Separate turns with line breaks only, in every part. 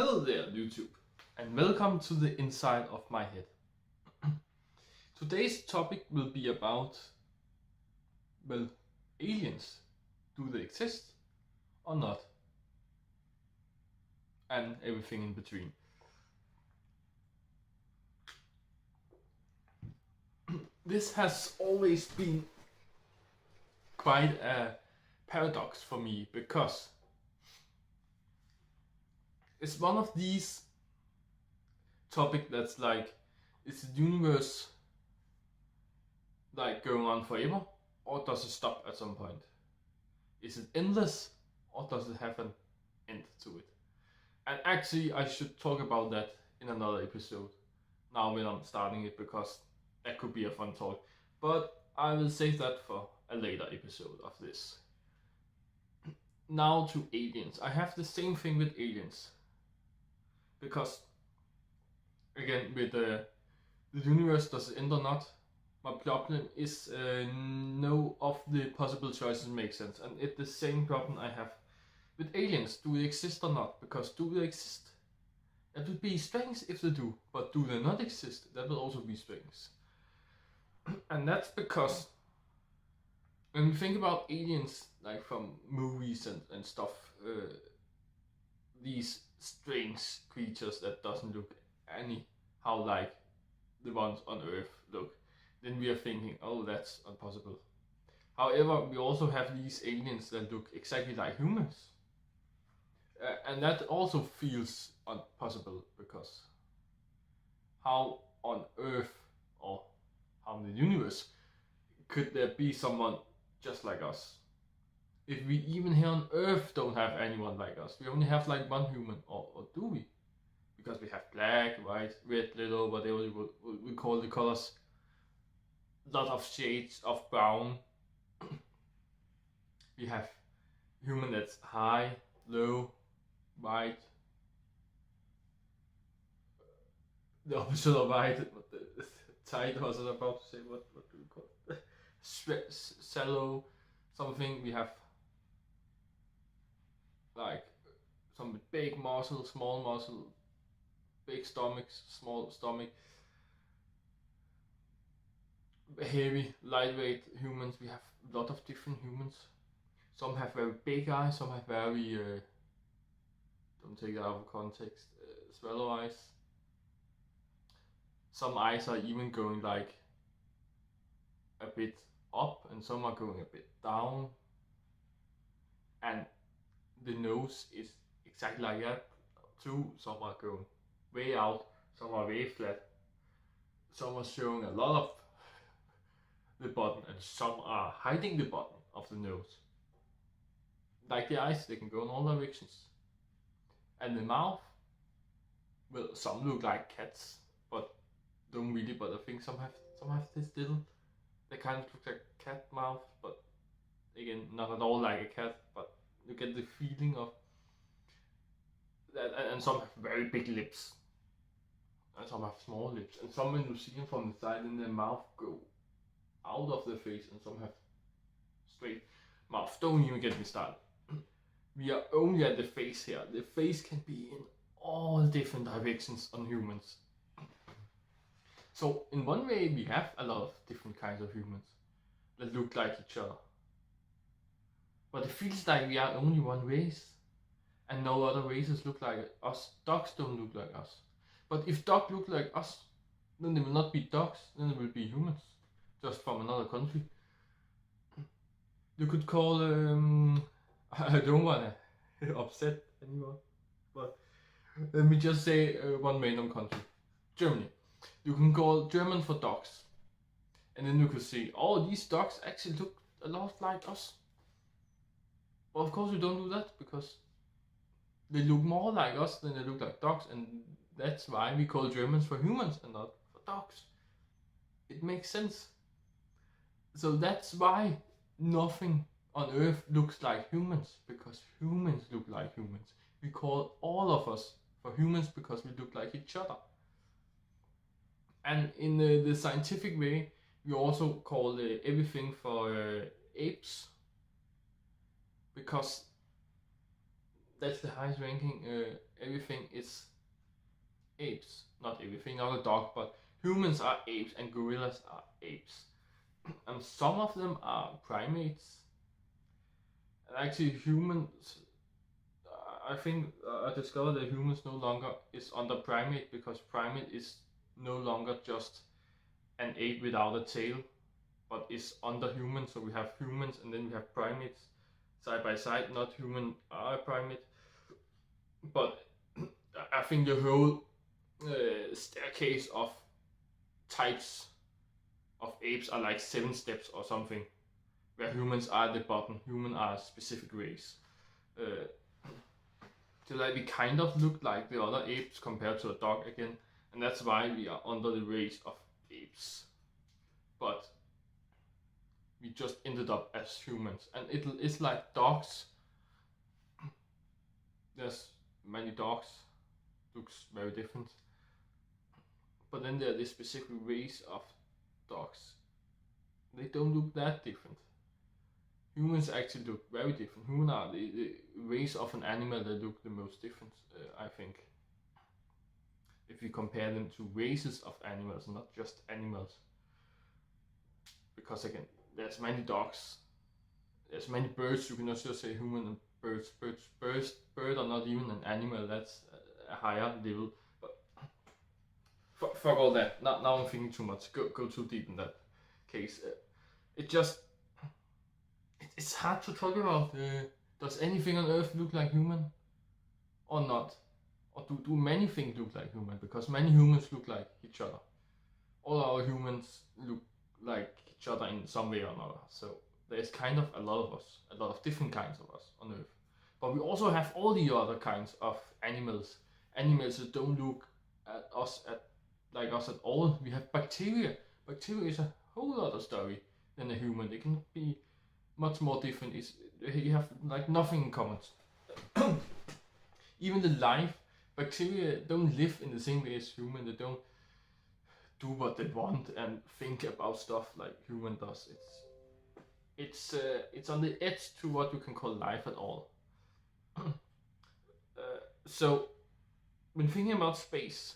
Hello there, YouTube, and welcome to the inside of my head. Today's topic will be about, well, aliens. Do they exist or not? And everything in between. This has always been quite a paradox for me because it's one of these topics that's like, is the universe like going on forever, or does it stop at some point? Is it endless, or does it have an end to it? And actually, I should talk about that in another episode now when I'm starting it, because that could be a fun talk. But I will save that for a later episode of this. Now to aliens. I have the same thing with aliens. Because, again, with the universe, does it end or not? My problem is no of the possible choices make sense. And it's the same problem I have with aliens. Do they exist or not? Because do they exist? It would be strange if they do. But do they not exist? That will also be strange. And that's because when we think about aliens, like from movies and stuff, these strange creatures that doesn't look anyhow like the ones on Earth look, then we are thinking, oh, that's impossible. However, we also have these aliens that look exactly like humans. And that also feels impossible, because how on Earth, or how in the universe, could there be someone just like us? If we even here on Earth don't have anyone like us, we only have like one human, or do we? Because we have black, white, red, yellow, whatever we call the colors. Lot of shades of brown. We have human that's high, low, white. The opposite of white, tight was I about to say, what do we call it? Shallow, something. We have like some big muscle, small muscle, big stomachs, small stomach, heavy, lightweight humans. We have a lot of different humans. Some have very big eyes, some have very, don't take it out of context, swallow eyes. Some eyes are even going like a bit up, and some are going a bit down. And the nose is exactly like that too. Some are going way out, some are way flat, some are showing a lot of the bottom, and some are hiding the bottom of the nose. Like the eyes, they can go in all directions. And the mouth, well, some look like cats, but don't really. But I think some have this little, they kind of look like cat mouth, but again, not at all like a cat. But you get the feeling of that. And some have very big lips, and some have small lips, and some, when you see them from the side, then their mouth go out of the face, and some have straight mouth. Don't even get me started. We are only at the face here. The face can be in all different directions on humans. So in one way, we have a lot of different kinds of humans that look like each other. But it feels like we are only one race, and no other races look like us. Dogs don't look like us. But if dogs look like us, then they will not be dogs, then they will be humans, just from another country. You could call, I don't want to upset anyone, but let me just say one random country, Germany. You can call German for dogs, and then you could say, oh, these dogs actually look a lot like us. Well, of course we don't do that, because they look more like us than they look like dogs, and that's why we call Germans for humans and not for dogs. It makes sense. So that's why nothing on Earth looks like humans, because humans look like humans. We call all of us for humans because we look like each other. And in the scientific way, we also call everything for apes, because that's the highest ranking. Everything is apes. Not everything, not a dog, but humans are apes and gorillas are apes. And some of them are primates. And actually, humans. I think I discovered that humans no longer is under primate because primate is no longer just an ape without a tail, but is under humans. So we have humans and then we have primates side by side. Not human are a primate, but I think the whole staircase of types of apes are like 7 steps or something, where humans are at the bottom. Human are a specific race. So like we kind of look like the other apes compared to a dog again, and that's why we are under the race of apes. But we just ended up as humans, and it's like dogs. There's many dogs, looks very different. But then there are this specific race of dogs. They don't look that different. Humans actually look very different. Humans are the race of an animal that look the most different, I think. If you compare them to races of animals, not just animals. Because again, there's many dogs, there's many birds. You can also say human and birds. Bird are not even an animal. That's a higher level. But fuck all that. Now I'm thinking too much. Go too deep in that case. It's hard to talk about. Does anything on Earth look like human, or not? Or do many things look like human? Because many humans look like each other. All our humans look like each other in some way or another. So there's kind of a lot of us, a lot of different kinds of us on Earth. But we also have all the other kinds of animals. Animals that don't look like us at all. We have bacteria. Bacteria is a whole other story than a human. They can be much more different. You have like nothing in common. Even the life, bacteria don't live in the same way as human. They don't do what they want and think about stuff like human does. It's on the edge to what you can call life at all. So when thinking about space,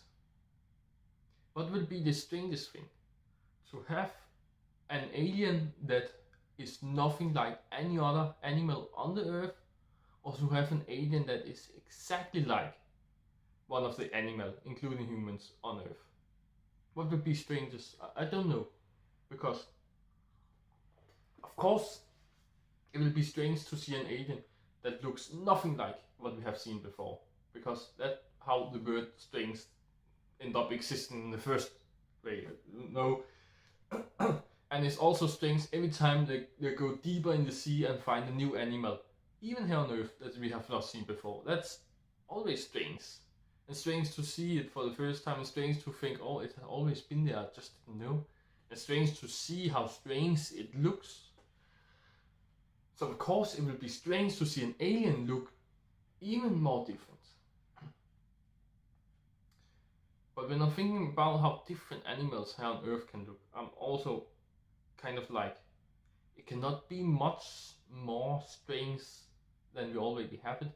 what would be the strangest thing? To have an alien that is nothing like any other animal on the Earth, or to have an alien that is exactly like one of the animals, including humans, on Earth? What would be strangest? I don't know, because of course it will be strange to see an alien that looks nothing like what we have seen before, because that's how the word strange end up existing in the first way. No. And it's also strange every time they go deeper in the sea and find a new animal, even here on Earth, that we have not seen before. That's always strange. And strange to see it for the first time, and strange to think, oh, it has always been there, I just didn't know. And strange to see how strange it looks. So of course it will be strange to see an alien look even more different. But when I'm thinking about how different animals here on Earth can look, I'm also kind of like, it cannot be much more strange than we already have it.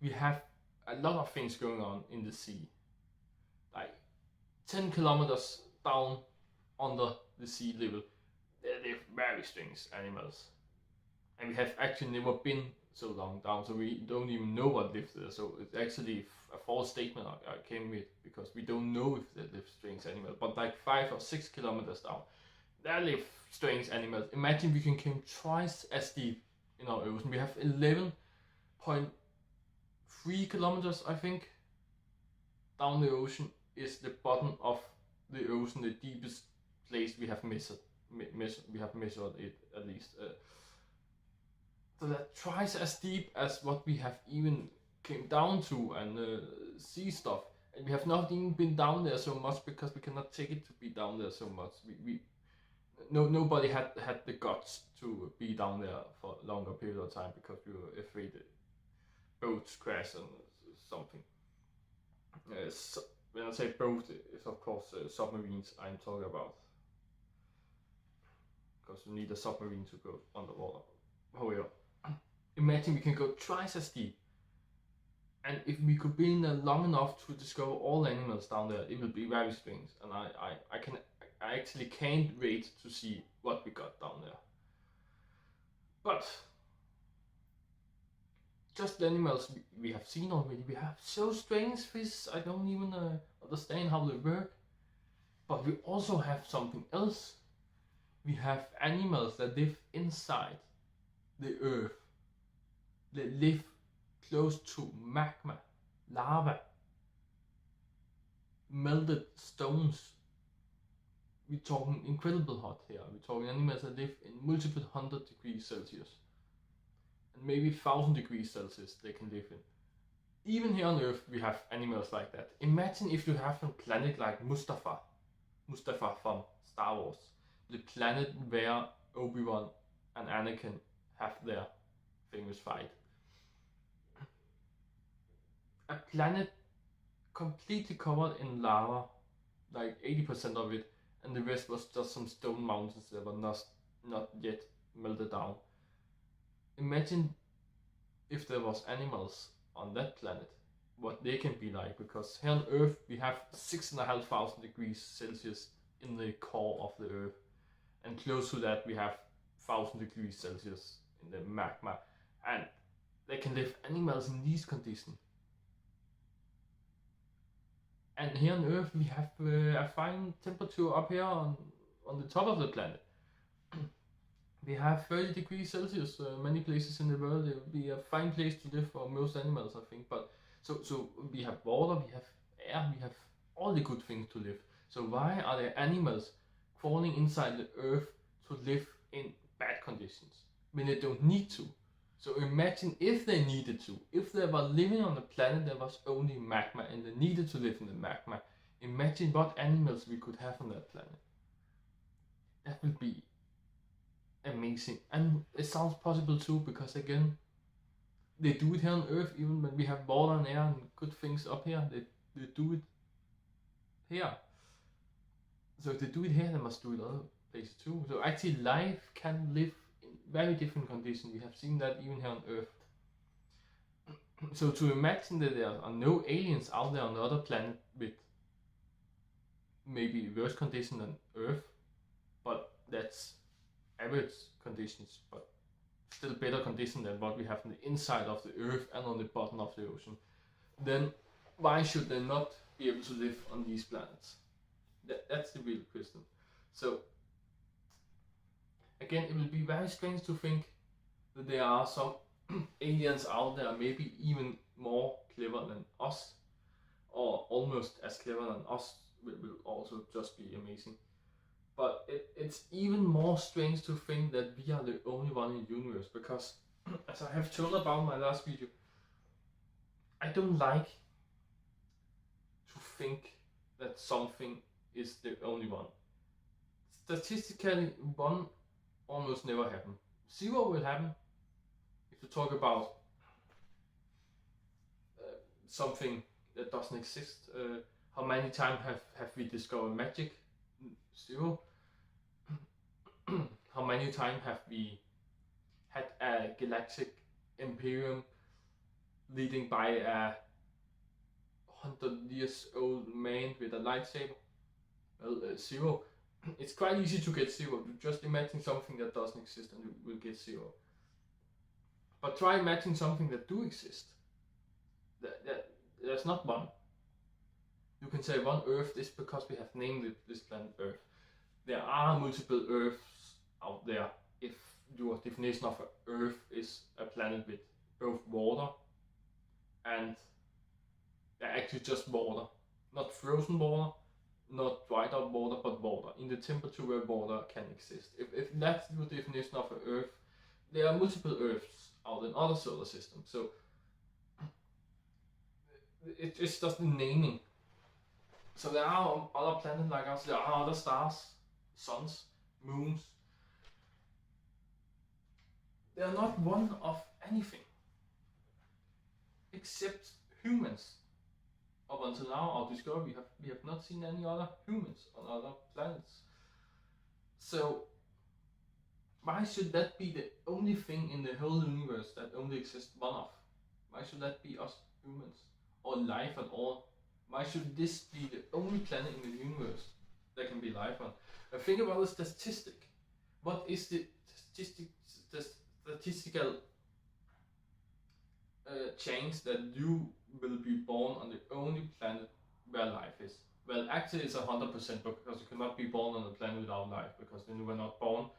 We have a lot of things going on in the sea. Like 10 kilometers down under the sea level, there live very strange animals. And we have actually never been so long down, so we don't even know what lives there. So it's actually a false statement I came with, because we don't know if there live strange animals. But like 5 or 6 kilometers down, there live strange animals. Imagine we can come twice as deep in our ocean. We have 11.3 kilometers, I think, down the ocean is the bottom of the ocean, the deepest place we have measured. We have measured it at least. So that twice as deep as what we have even came down to and see stuff. And we have not even been down there so much because we cannot take it to be down there so much. Nobody had the guts to be down there for a longer period of time because we were afraid that boats crash and something. So when I say boat, it's of course submarines I'm talking about, because you need a submarine to go underwater. However, imagine we can go twice as deep And if we could be in there long enough to discover all animals down there, it will be very strange. And I actually can't wait to see what we got down there. But just the animals we have seen already. We have so strange fish. I don't even understand how they work. But we also have something else. We have animals that live inside the earth. They live close to magma, lava, melted stones. We're talking incredible hot here. We're talking animals that live in multiple 100 degrees Celsius. And maybe 1000 degrees Celsius they can live in. Even here on Earth we have animals like that. Imagine if you have a planet like Mustafar from Star Wars. The planet where Obi-Wan and Anakin have their famous fight. A planet completely covered in lava, like 80% of it, and the rest was just some stone mountains that were not yet melted down. Imagine if there was animals on that planet, what they can be like, because here on Earth we have 6,500 degrees Celsius in the core of the Earth, and close to that we have 1,000 degrees Celsius in the magma, and they can live animals in these conditions. And here on Earth we have a fine temperature up here on the top of the planet. We have 30 degrees Celsius. Many places in the world, it would be a fine place to live for most animals, I think. But so we have water, we have air, we have all the good things to live. So why are there animals crawling inside the earth to live in bad conditions when they don't need to? So imagine if they needed to, if they were living on a planet that was only magma and they needed to live in the magma. Imagine what animals we could have on that planet. That would be amazing, and it sounds possible too, because again, they do it here on Earth. Even when we have water and air and good things up here, they do it here. So if they do it here, they must do it other places too. So actually life can live in very different conditions. We have seen that even here on Earth. So to imagine that there are no aliens out there on the other planet with maybe worse conditions than Earth, but that's average conditions, but still better conditions than what we have on the inside of the Earth and on the bottom of the ocean, then why should they not be able to live on these planets? That's the real question. So again, it will be very strange to think that there are some aliens out there, maybe even more clever than us, or almost as clever than us, will also just be amazing. But it's even more strange to think that we are the only one in the universe, because as I have told about in my last video, I don't like to think that something is the only one. Statistically, one almost never happen. Zero will happen. If you talk about something that doesn't exist, how many times have we discovered magic? Zero. How many times have we had a galactic imperium leading by a 100-year-old man with a lightsaber? Well, zero. It's quite easy to get zero. Just imagine something that doesn't exist and you will get zero. But try imagining something that do exist. There's not one. You can say one Earth is because we have named this planet Earth. There are multiple Earths out there. If your definition of Earth is a planet with both water and actually just water, not frozen water, not dried up water, but water in the temperature where water can exist. If that's your definition of an Earth, there are multiple Earths out in other solar systems. So it's just the naming. So there are other planets like us, there are other stars, suns, moons. They are not one of anything except humans. Up until now, our discovery, we have not seen any other humans on other planets. So why should that be the only thing in the whole universe that only exists one of? Why should that be us? humans or life at all? Why should this be the only planet in the universe that can be life on? Think about the statistic. What is the statistical chance that you will be born on the only planet where life is? Well, actually it's 100% because you cannot be born on a planet without life, because then you were not born.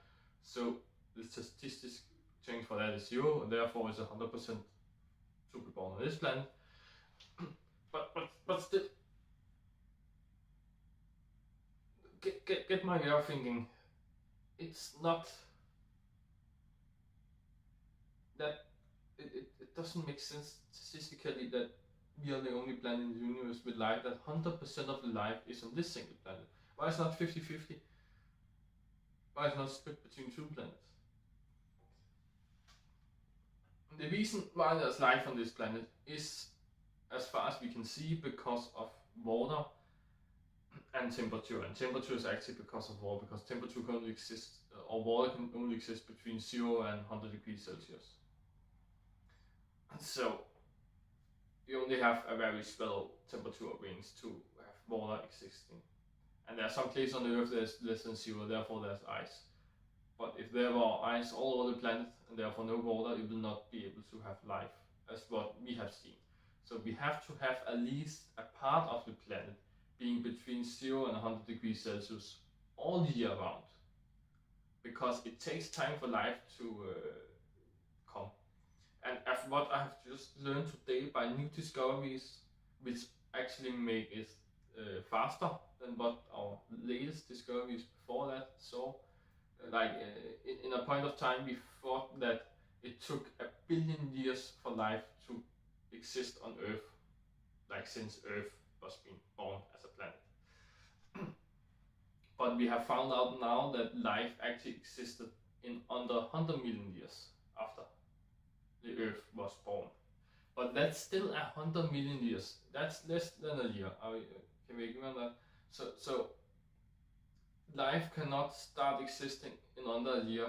So the statistics change for that is 0, and therefore it's 100% to be born on this planet. but still, get my way of thinking. It's not that it doesn't make sense statistically that we are the only planet in the universe with life, that 100% of the life is on this single planet. Why is not 50-50? Why is not split between 2 planets? The reason why there's life on this planet is, as far as we can see, because of water and temperature. And temperature is actually because of water, because temperature can only exist, or water can only exist between 0 and 100 degrees Celsius. So you only have a very small temperature range to have water existing. And there are some places on the Earth there's less than 0, therefore there's ice. But if there were ice all over the planet and therefore no water, it will not be able to have life, as what we have seen. So we have to have at least a part of the planet being between 0 and 100 degrees Celsius all year round, because it takes time for life to come. And what I have just learned today by new discoveries, which actually make it faster than what our latest discoveries before that saw. In a point of time, we thought that it took 1 billion years for life to exist on Earth, like since Earth was being born as a planet. But we have found out now that life actually existed in under 100 million years after the Earth was born. But that's still 100 million years. That's less than a year. Can we agree on that? So life cannot start existing in under a year,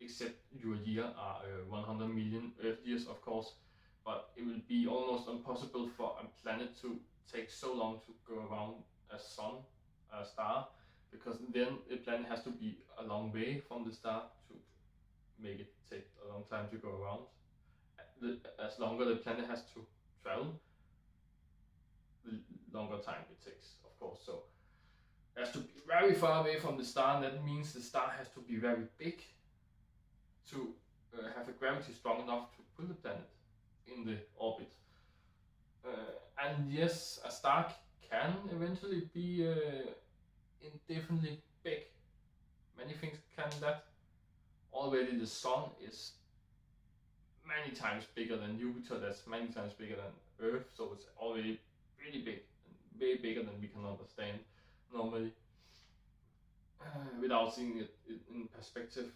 except your year are 100 million Earth years, of course. But it will be almost impossible for a planet to take so long to go around a sun, a star, because then the planet has to be a long way from the star to make it take a long time to go around. As longer the planet has to travel, the longer time it takes, of course. So it has to be very far away from the star, and that means the star has to be very big to have a gravity strong enough to pull the planet in the orbit. And yes, a star can eventually be indefinitely big. Many things can that. Already the sun is many times bigger than Jupiter, that's many times bigger than Earth, so it's already pretty big, and way bigger than we can understand normally, without seeing it in perspective.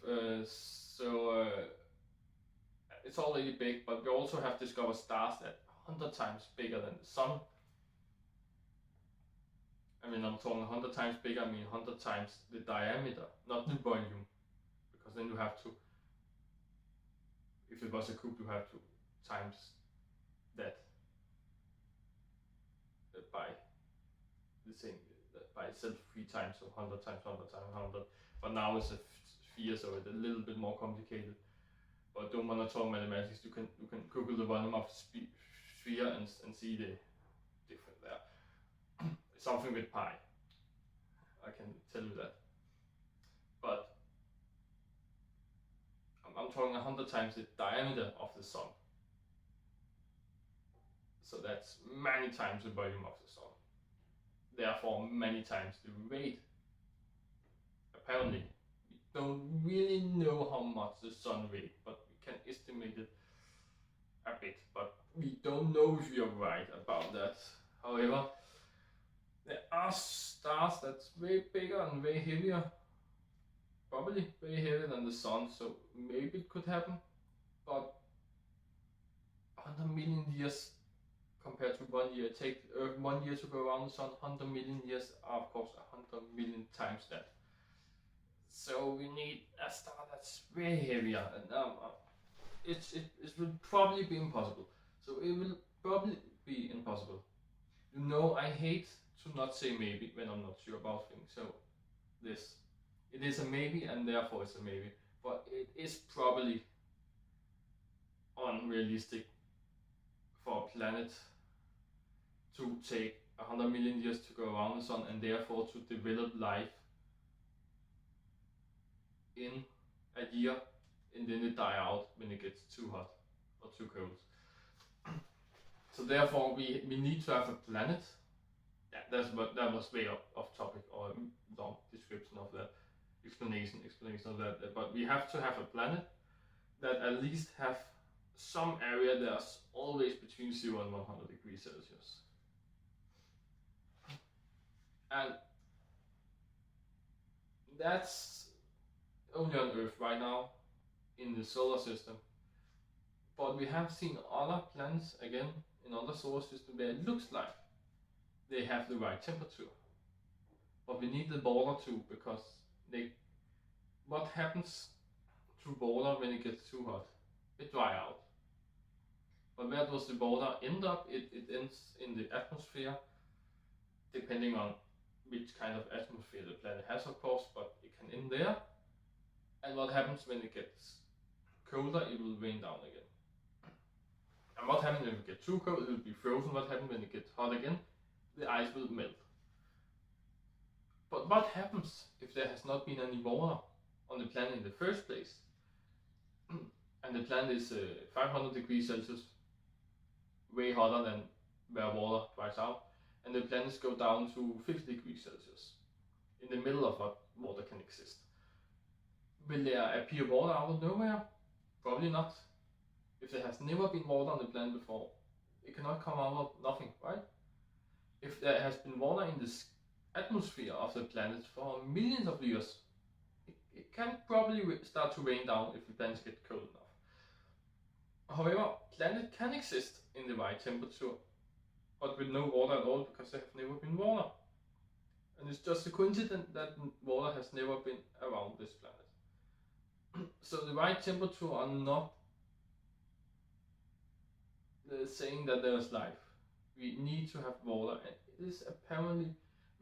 It's already big, but we also have discovered stars that are 100 times bigger than the sun. I mean, I'm talking 100 times bigger, I mean 100 times the diameter, not the volume, because then you have to, if it was a cube, you have to times that by the same, by itself 3 times, so 100 times 100 times 100. But now it's a sphere, so it's a little bit more complicated. But don't want to talk mathematics. You can Google the volume of sphere and see the difference there. It's something with pi. I can tell you that. But I'm talking 100 times the diameter of the sun. So that's many times the volume of the sun. Therefore, many times the weight. Apparently, we don't really know how much the sun weighs, but we can estimate it a bit. But we don't know if you're right about that. However, there are stars that's way bigger and way heavier. Probably way heavier than the sun, so maybe it could happen. But 100 million years compared to 1 year. Take 1 year to go around the sun. 100 million years are of course 100 million times that. So we need a star that's way heavier, and it will probably be impossible. So it will probably be impossible. You know, I hate to not say maybe when I'm not sure about things. So it is a maybe, and therefore it's a maybe. But it is probably unrealistic for a planet to take 100 million years to go around the sun, and therefore to develop life in a year, and then it die out when it gets too hot or too cold. So therefore we need to have a planet. Yeah, that was way off topic, or long description of that, explanation of that. But we have to have a planet that at least have some area that's always between 0 and 100 degrees Celsius. And that's only on Earth right now in the solar system. But we have seen other planets again in other solar systems where it looks like they have the right temperature. But we need the border too, because what happens to border when it gets too hot? It dry out. But where does the border end up? It ends in the atmosphere, depending on which kind of atmosphere the planet has, of course, but it can end there. And what happens when it gets colder? It will rain down again. And what happens when it gets too cold? It will be frozen. What happens when it gets hot again? The ice will melt. But what happens if there has not been any water on the planet in the first place? And the planet is 500 degrees Celsius, way hotter than where water dries out, and the planets go down to 50 degrees Celsius, in the middle of what water can exist. Will there appear water out of nowhere? Probably not. If there has never been water on the planet before, it cannot come out of nothing, right? If there has been water in the atmosphere of the planet for millions of years, it can probably start to rain down if the planets get cold enough. However, planets can exist in the right temperature, but with no water at all, because there have never been water. And it's just a coincidence that water has never been around this planet. So the right temperature are not saying that there is life. We need to have water, and it is apparently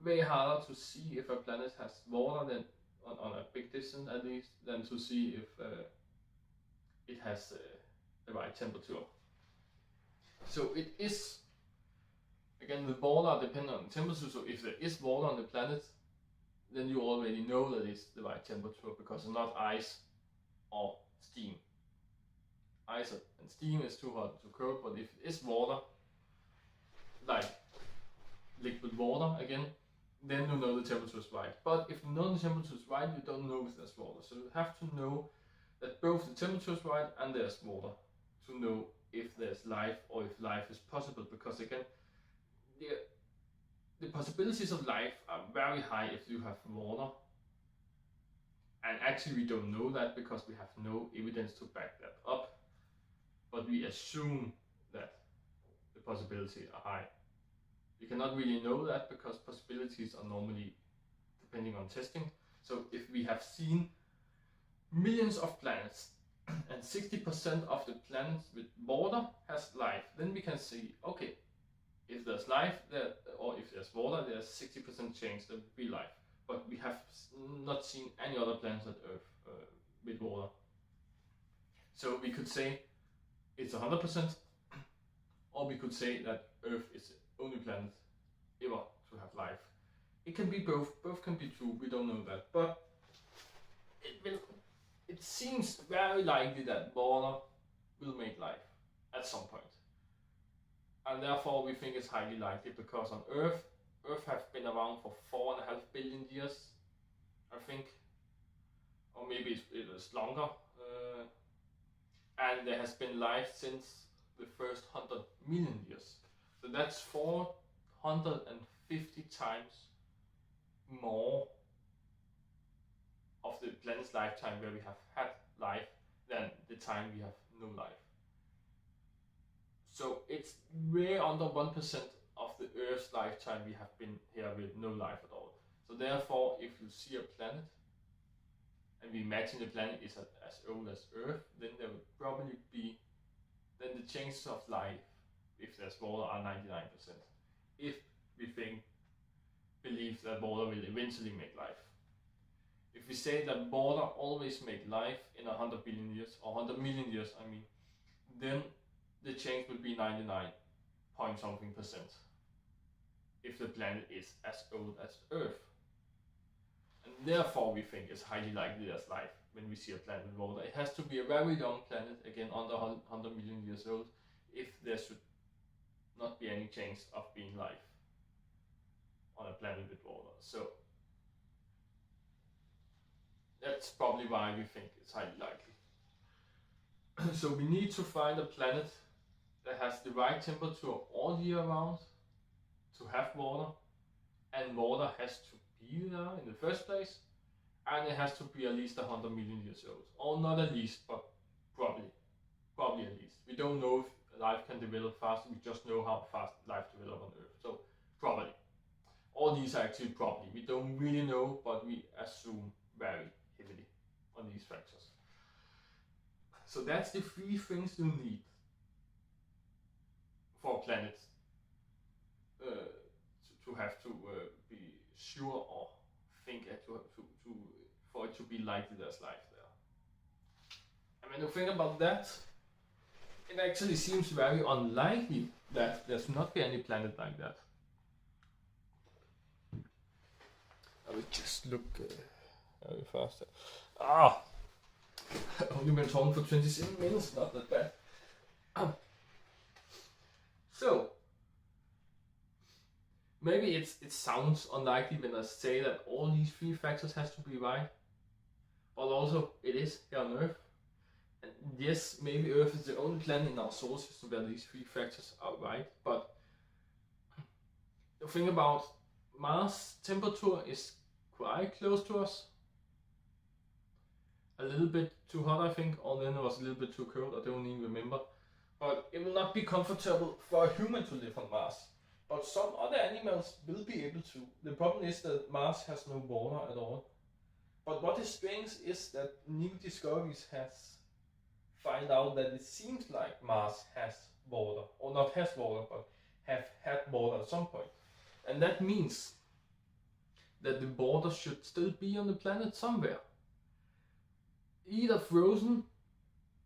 way harder to see if a planet has water than on a big distance, at least, than to see if it has the right temperature. So it is, again, the water depends on temperature. So if there is water on the planet, then you already know that it's the right temperature, because it's not ice or steam. Ice and steam is too hot, too cold. But if it is water, like liquid water again, then you know the temperature is right. But if you know the temperature is right, you don't know if there's water. So you have to know that both the temperature is right and there's water to know if there's life or if life is possible. Because again, the possibilities of life are very high if you have water. And actually we don't know that because we have no evidence to back that up. But we assume that the possibilities are high. You cannot really know that because possibilities are normally depending on testing. So if we have seen millions of planets and 60% of the planets with water has life, then we can see, okay, if there's life there, or if there's water, there's 60% chance there will be life. But we have not seen any other planets on Earth with water. So we could say it's 100%, or we could say that Earth is the only planet ever to have life. It can be both. Both can be true. We don't know that, but it seems very likely that water will make life at some point. And therefore we think it's highly likely, because on Earth has been around for 4.5 billion years, I think, or maybe it is longer, and there has been life since the first 100 million years. So that's 450 times more of the planet's lifetime where we have had life than the time we have no life. So it's way under 1% of the Earth's lifetime we have been here with no life at all. So therefore, if you see a planet, and we imagine the planet is as old as Earth, then there would probably be, then the chances of life if there's water are 99%. If we believe that water will eventually make life. If we say that water always make life in 100 billion years, or 100 million years, I mean, then the change will be 99 point something percent if the planet is as old as Earth. And therefore we think it's highly likely there's life when we see a planet with water. It has to be a very young planet, again under 100 million years old, if there should not be any chance of being life on a planet with water. So that's probably why we think it's highly likely. So we need to find a planet that has the right temperature all year round to have water, and water has to be there in the first place, and it has to be at least 100 million years old. Or not at least, but probably at least. We don't know if life can develop fast, we just know how fast life develops on Earth. So probably. All these are actually probably. We don't really know, but we assume very heavily on these factors. So that's the 3 things you need for a planet to have to be sure or think for it to be likely there's life there. And when you think about that, it actually seems very unlikely that there should not be any planet like that. I will just look very fast. I've only been talking for 27 minutes, not that bad. So, maybe it sounds unlikely when I say that all these 3 factors has to be right, but also it is here on Earth. And yes, maybe Earth is the only planet in our solar system where these 3 factors are right, but the thing about Mars' temperature is quite close to us. A little bit too hot, I think, or then it was a little bit too cold, I don't even remember. But it will not be comfortable for a human to live on Mars. But some other animals will be able to. The problem is that Mars has no water at all. But what is strange is that new discoveries has found out that it seems like Mars has water, or not has water, but have had water at some point. And that means that the water should still be on the planet somewhere. Either frozen,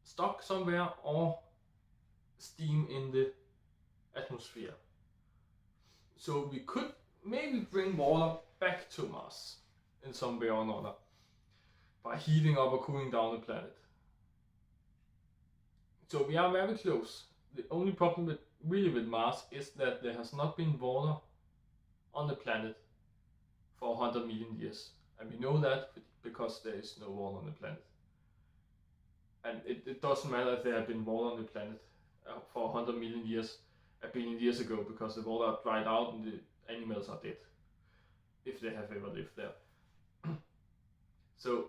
stuck somewhere, or steam in the atmosphere. So we could maybe bring water back to Mars in some way or another by heating up or cooling down the planet. So we are very close. The only problem with Mars is that there has not been water on the planet for 100 million years. And we know that because there is no water on the planet. And it doesn't matter if there had been water on the planet for 100 million years, a billion years ago, because the water dried out and the animals are dead, if they have ever lived there. So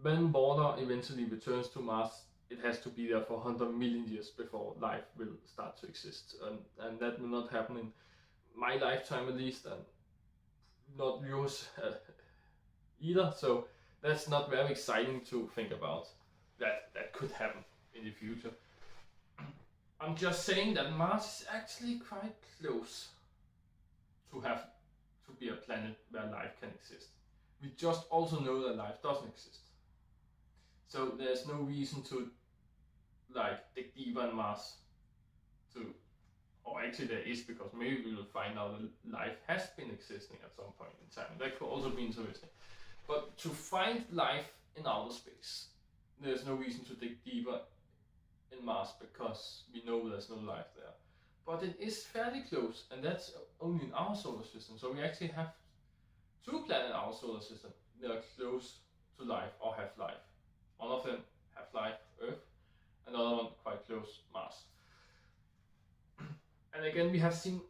when water eventually returns to Mars, it has to be there for 100 million years before life will start to exist. And that will not happen in my lifetime at least, and not yours either. So that's not very exciting to think about. That could happen in the future. I'm just saying that Mars is actually quite close to be a planet where life can exist. We just also know that life doesn't exist. So there's no reason to dig deeper on Mars or actually there is, because maybe we will find out that life has been existing at some point in time. That could also be interesting. But to find life in outer space, there's no reason to dig deeper in Mars because we know there's no life there. But it is fairly close, and that's only in our solar system. So we actually have 2 planets in our solar system that are close to life or have life. One of them have life, Earth, another one quite close, Mars. And again, we have seen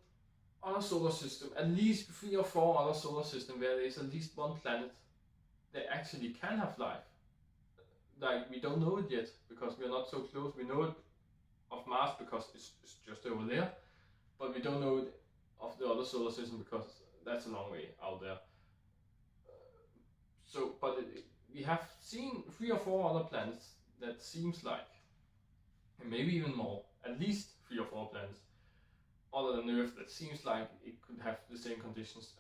other solar systems, at least 3 or 4 other solar systems where there is at least one planet that actually can have life. We don't know it yet because we are not so close. We know it of Mars because it's just over there, but we don't know it of the other solar system because that's a long way out there. We have seen 3 or 4 other planets that seems like, and maybe even more, at least 3 or 4 planets other than Earth that seems like it could have the same conditions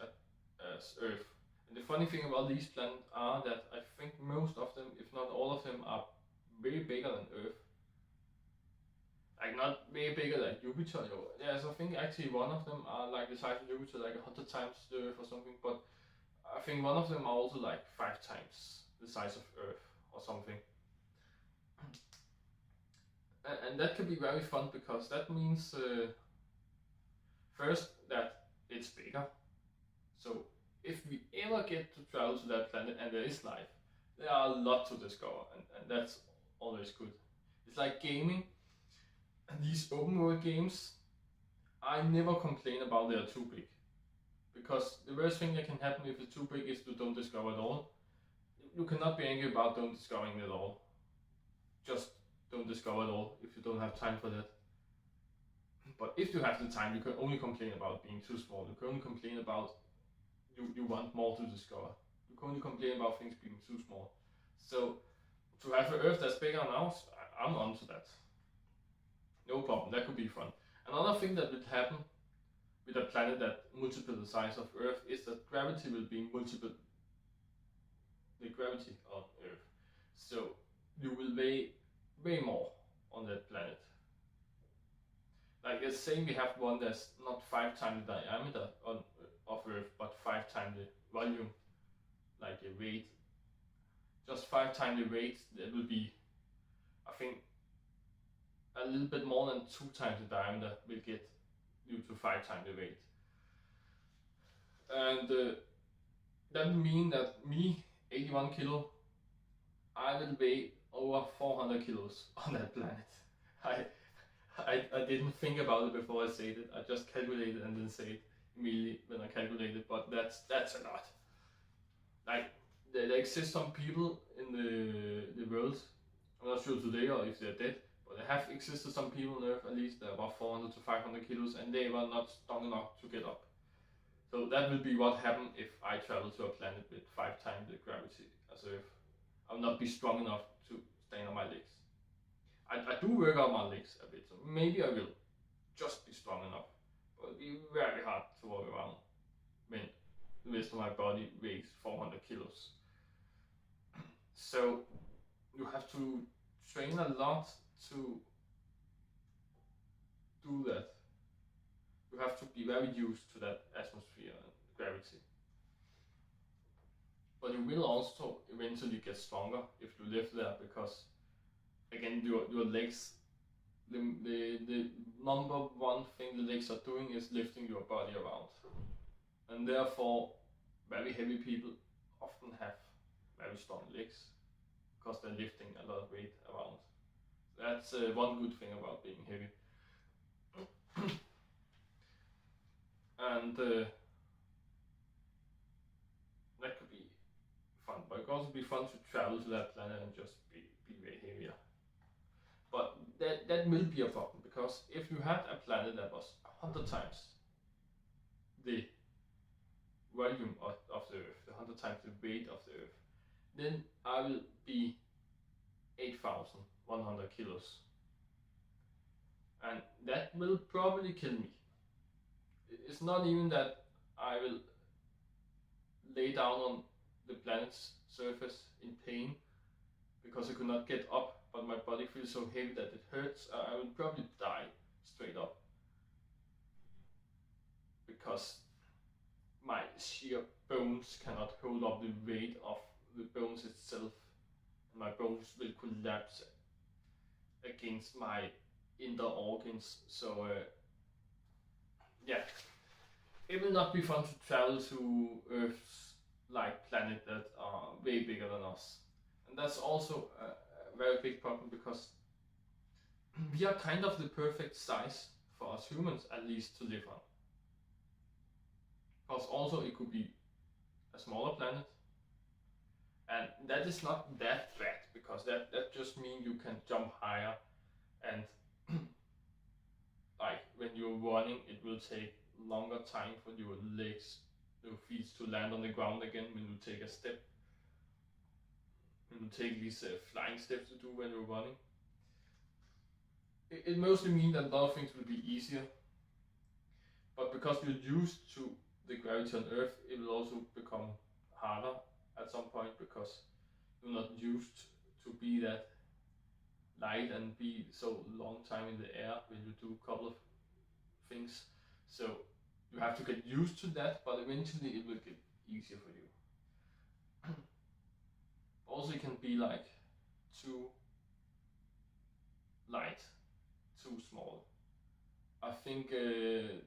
as Earth. And the funny thing about these planets are that I think most of them, if not all of them, are way bigger than Earth. Like not way bigger than Jupiter. Yes, I think actually one of them are like the size of Jupiter, like 100 times the Earth or something. But I think one of them are also like 5 times the size of Earth or something. And that could be very fun because that means first that it's bigger. So if we ever get to travel to that planet and there is life, there are a lot to discover, and that's always good. It's like gaming, and these open world games, I never complain about they are too big. Because the worst thing that can happen if it's too big is you don't discover at all. You cannot be angry about don't discovering at all. Just don't discover at all if you don't have time for that. But if you have the time, you can only complain about being too small. You can only complain about you want more to discover. You can only complain about things being too small. So to have an Earth that's bigger now, I'm onto that. No problem, that could be fun. Another thing that would happen with a planet that multiple the size of Earth is that gravity will be multiple the gravity on Earth. So you will weigh way more on that planet. Like let's say we have one that's not 5 times the diameter of Earth, but 5 times the volume, like a weight. Just 5 times the weight, that will be, I think, a little bit more than 2 times the diameter will get due to 5 times the weight. And that would mean that me, 81 kilo, I will weigh over 400 kilos on that planet. I didn't think about it before I said it. I just calculated and then said it immediately when I calculated. But that's a lot. Like there exist some people in the world. I'm not sure today or if they're dead, but there have existed some people on Earth at least that are about 400 to 500 kilos, and they were not strong enough to get up. So that will be what happened if I travel to a planet with 5 times the gravity as Earth. I will not be strong enough to stand on my legs. I do work out my legs a bit, so maybe I will just be strong enough. But it'll be very hard to walk around when the rest of my body weighs 400 kilos. So you have to train a lot to do that. You have to be very used to that atmosphere and gravity. But you will also eventually get stronger if you live there, because again your legs, the number one thing the legs are doing is lifting your body around, and therefore very heavy people often have very strong legs because they're lifting a lot of weight around. That's one good thing about being heavy. And that could be fun, but it could also be fun to travel to that planet and just be way heavier. But that will be a problem, because if you had a planet that was 100 times the volume of the Earth, 100 times the weight of the Earth, then I will be 8,100 kilos. And that will probably kill me. It's not even that I will lay down on the planet's surface in pain because I could not get up, but my body feels so heavy that it hurts. I will probably die straight up because my sheer bones cannot hold up the weight of the bones itself, and my bones will collapse against my inner organs. So yeah, it will not be fun to travel to Earth's like planet that are way bigger than us. And that's also a very big problem, because we are kind of the perfect size for us humans, at least, to live on. Because also it could be a smaller planet, and that is not that bad, because that just means you can jump higher, and like when you're running, it will take longer time for your legs, your feet to land on the ground again when you take a step. When you take these flying steps to do when you're running. it mostly means that a lot of things will be easier, but because you're used to the gravity on Earth, it will also become harder at some point because you're not used to be that light and be so long time in the air when you do a couple of things. So you have to get used to that, but eventually it will get easier for you. Also, it can be like too light, too small. I think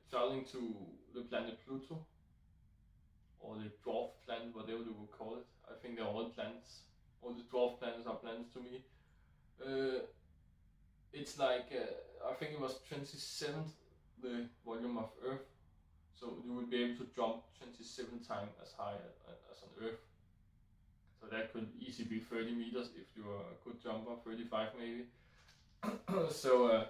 traveling to the planet Pluto, or the dwarf planet, whatever you would call it, I think they're all planets. All the dwarf planets are planets to me. It's like, I think it was 27th the volume of Earth, so you would be able to jump 27 times as high as on Earth. So that could easily be 30 meters if you are a good jumper, 35 maybe. So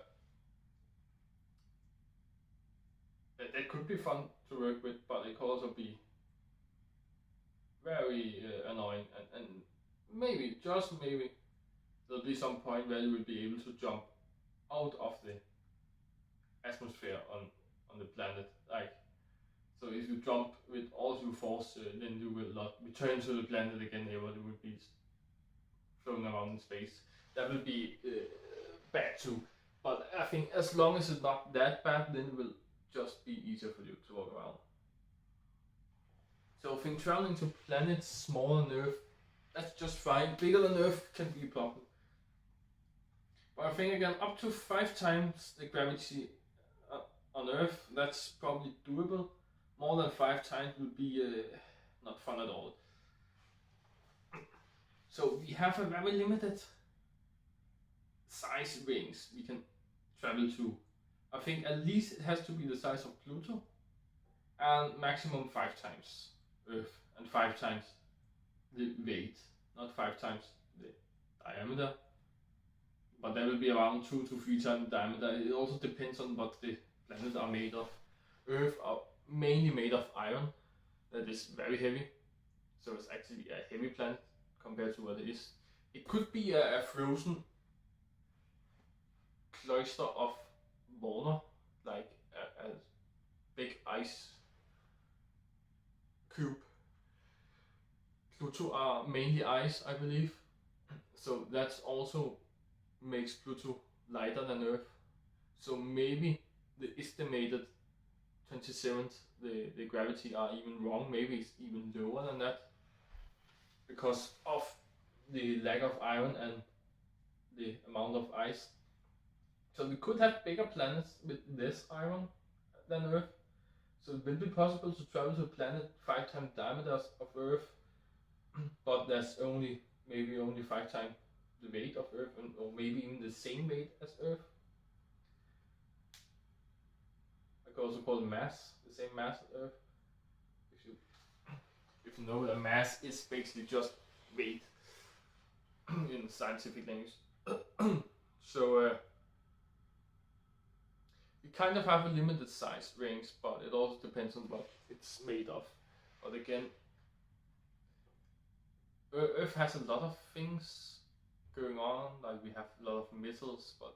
that could be fun to work with, but it could also be very annoying, and maybe, just maybe, there'll be some point where you will be able to jump out of the atmosphere on the planet. Like, so if you jump with all your force, then you will not return to the planet again ever. You will be floating around in space. That will be bad too. But I think as long as it's not that bad, then it will just be easier for you to walk around. So I think traveling to planets smaller than Earth, that's just fine. Bigger than Earth can be a problem. But I think again, up to 5 times the gravity on Earth, that's probably doable. More than 5 times would be not fun at all. So we have a very limited size rings we can travel to. I think at least it has to be the size of Pluto, and maximum 5 times Earth, and 5 times the weight, not 5 times the diameter, but that will be around 2 to 3 times the diameter. It also depends on what the planets are made of. Earth are mainly made of iron, that is very heavy, so it's actually a heavy planet compared to what it is. It could be a frozen cluster of water, like a big ice cube. Pluto are mainly ice, I believe, so that also makes Pluto lighter than Earth. So maybe the estimated 27th, the gravity are even wrong. Maybe it's even lower than that because of the lack of iron and the amount of ice. So we could have bigger planets with less iron than Earth. So it will be possible to travel to a planet 5 times diameters of Earth, but that's maybe only 5 times the weight of Earth, or maybe even the same weight as Earth. I could also call it mass, the same mass as Earth. If you know that mass is basically just weight in scientific language. So you kind of have a limited size range, but it also depends on what it's made of. But again, Earth has a lot of things going on, like we have a lot of metals, but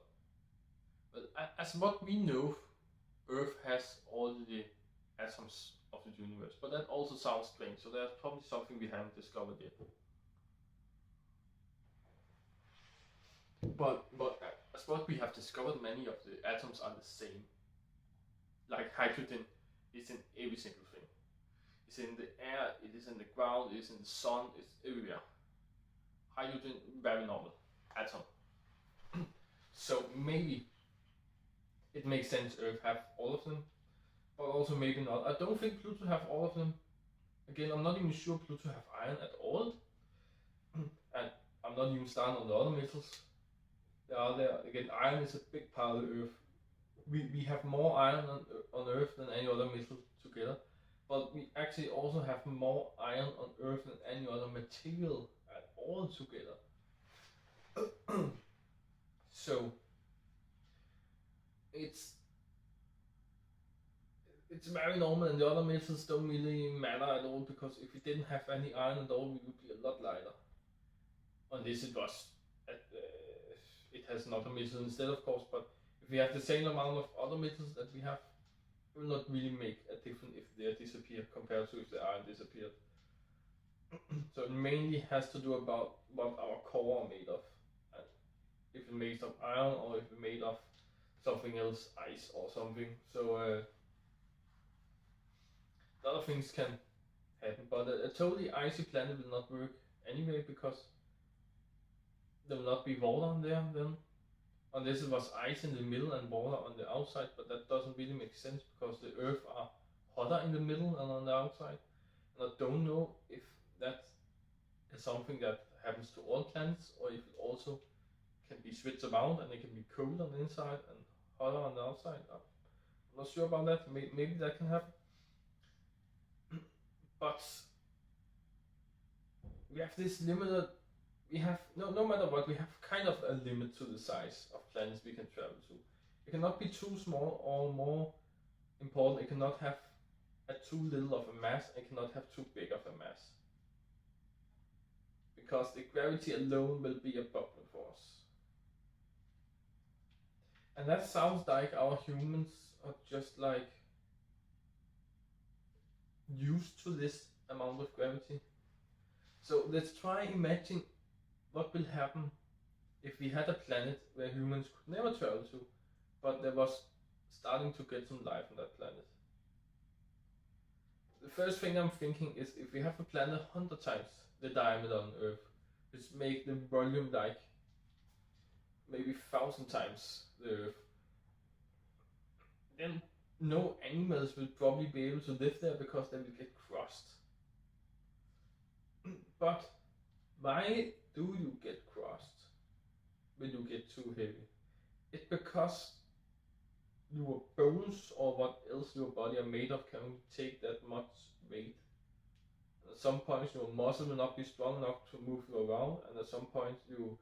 as what we know, Earth has all the atoms of the universe, but that also sounds strange, so there's probably something we haven't discovered yet. But as what we have discovered, many of the atoms are the same. Like hydrogen is in every single thing. It's in the air, it is in the ground, it is in the sun, it's everywhere. Hydrogen, very normal atom. So maybe it makes sense Earth have all of them, but also maybe not. I don't think Pluto have all of them. Again, I'm not even sure Pluto have iron at all, and I'm not even starting on the other metals. They are there. Again, iron is a big part of the Earth. We have more iron on Earth than any other metal together, but we actually also have more iron on Earth than any other material at all together. So it's very normal, and the other metals don't really matter at all, because if we didn't have any iron at all, we would be a lot lighter. Unless it was it has another metal instead, of course, but we have the same amount of other metals that we have, it will not really make a difference if they disappear compared to if the iron disappeared. So it mainly has to do about what our core are made of, and if it's made of iron or if it's made of something else, ice or something. So a lot of things can happen, but a totally icy planet will not work anyway, because there will not be water there then, unless it was ice in the middle and water on the outside, but that doesn't really make sense because the Earth are hotter in the middle and on the outside. And I don't know if that is something that happens to all planets, or if it also can be switched around and it can be cold on the inside and hotter on the outside. I'm not sure about that. Maybe that can happen. But we have this limited. We have no matter what, we have kind of a limit to the size of planets we can travel to. It cannot be too small, or more important, it cannot have too little of a mass. It cannot have too big of a mass, because the gravity alone will be a problem for us. And that sounds like our humans are just like used to this amount of gravity. So let's try imagine what will happen if we had a planet where humans could never travel to, but there was starting to get some life on that planet. The first thing I'm thinking is, if we have a planet 100 times the diameter on Earth, which make the volume like maybe 1,000 times the Earth, then no animals will probably be able to live there because they will get crushed. But why do you get crushed when you get too heavy? It's because your bones or what else your body are made of can only take that much weight. And at some points your muscle will not be strong enough to move you around, and at some points your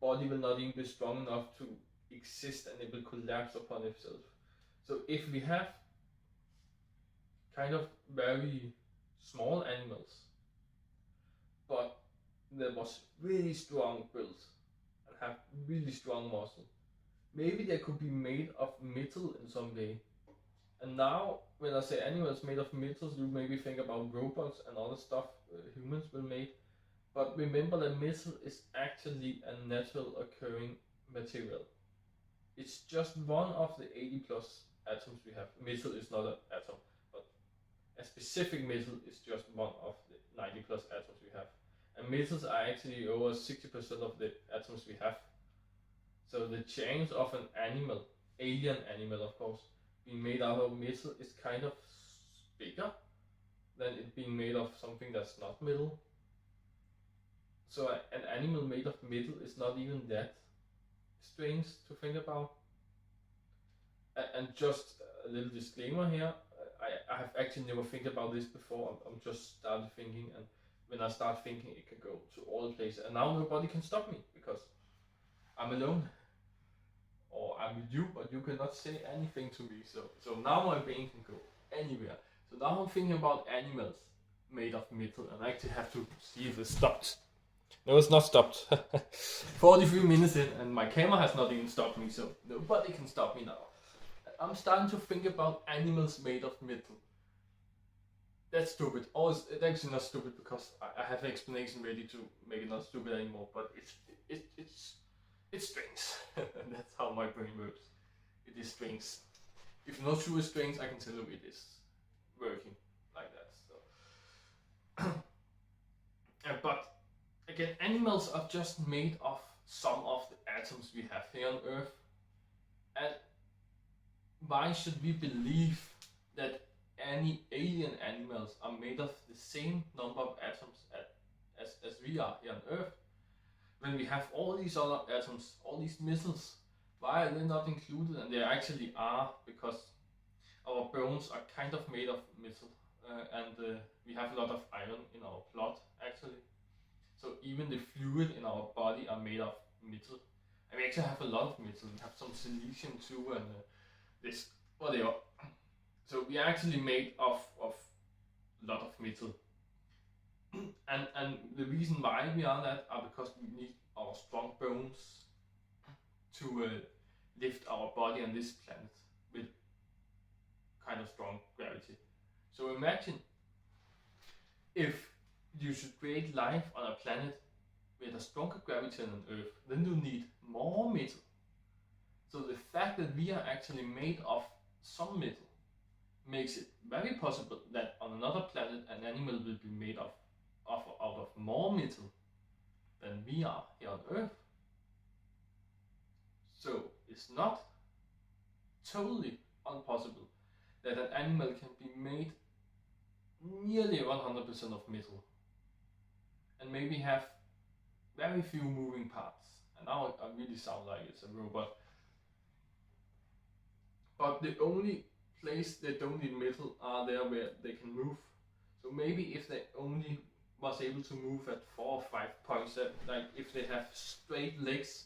body will not even be strong enough to exist, and it will collapse upon itself. So if we have kind of very small animals, but that was really strong built and have really strong muscle, maybe they could be made of metal in some way. And now when I say animals made of metals, you maybe think about robots and other stuff humans will make. But remember that metal is actually a natural occurring material. It's just one of the 80 plus atoms we have. Metal is not an atom, but a specific metal is just one of the 90 plus atoms we have. And metals are actually over 60% of the atoms we have. So the chance of an animal, alien animal of course, being made out of metal is kind of bigger than it being made of something that's not metal. So an animal made of metal is not even that strange to think about. And just a little disclaimer here, I have actually never think about this before. I'm just started thinking, and when I start thinking, it can go to all places. And now nobody can stop me because I'm alone. Or I'm with you, but you cannot say anything to me. So now my brain can go anywhere. So now I'm thinking about animals made of metal, and I actually have to see if it's stopped. No, it's not stopped. 43 minutes in, and my camera has not even stopped me, so nobody can stop me now. I'm starting to think about animals made of metal. That's stupid. Or it's actually not stupid because I have an explanation ready to make it not stupid anymore, but it's strange. And that's how my brain works. It is strange. If you're not sure it's strange, I can tell you it is working like that. So. But again, animals are just made of some of the atoms we have here on Earth. And why should we believe that any alien animals are made of the same number of atoms as we are here on Earth? When we have all these other atoms, all these metals, why are they not included? And they actually are, because our bones are kind of made of metal, and we have a lot of iron in our blood actually. So even the fluid in our body are made of metal. And we actually have a lot of metal. We have some silicium too, and this, whatever. So we are actually made of a lot of metal. And the reason why we are that are because we need our strong bones to lift our body on this planet with kind of strong gravity. So imagine if you should create life on a planet with a stronger gravity than Earth, then you need more metal. So the fact that we are actually made of some metal makes it very possible that on another planet an animal will be made out of more metal than we are here on Earth. So it's not totally impossible that an animal can be made nearly 100% of metal and maybe have very few moving parts. And now I really sound like it's a robot. But the only place they don't need metal are there where they can move. So maybe if they only was able to move at 4 or 5 points, like if they have straight legs,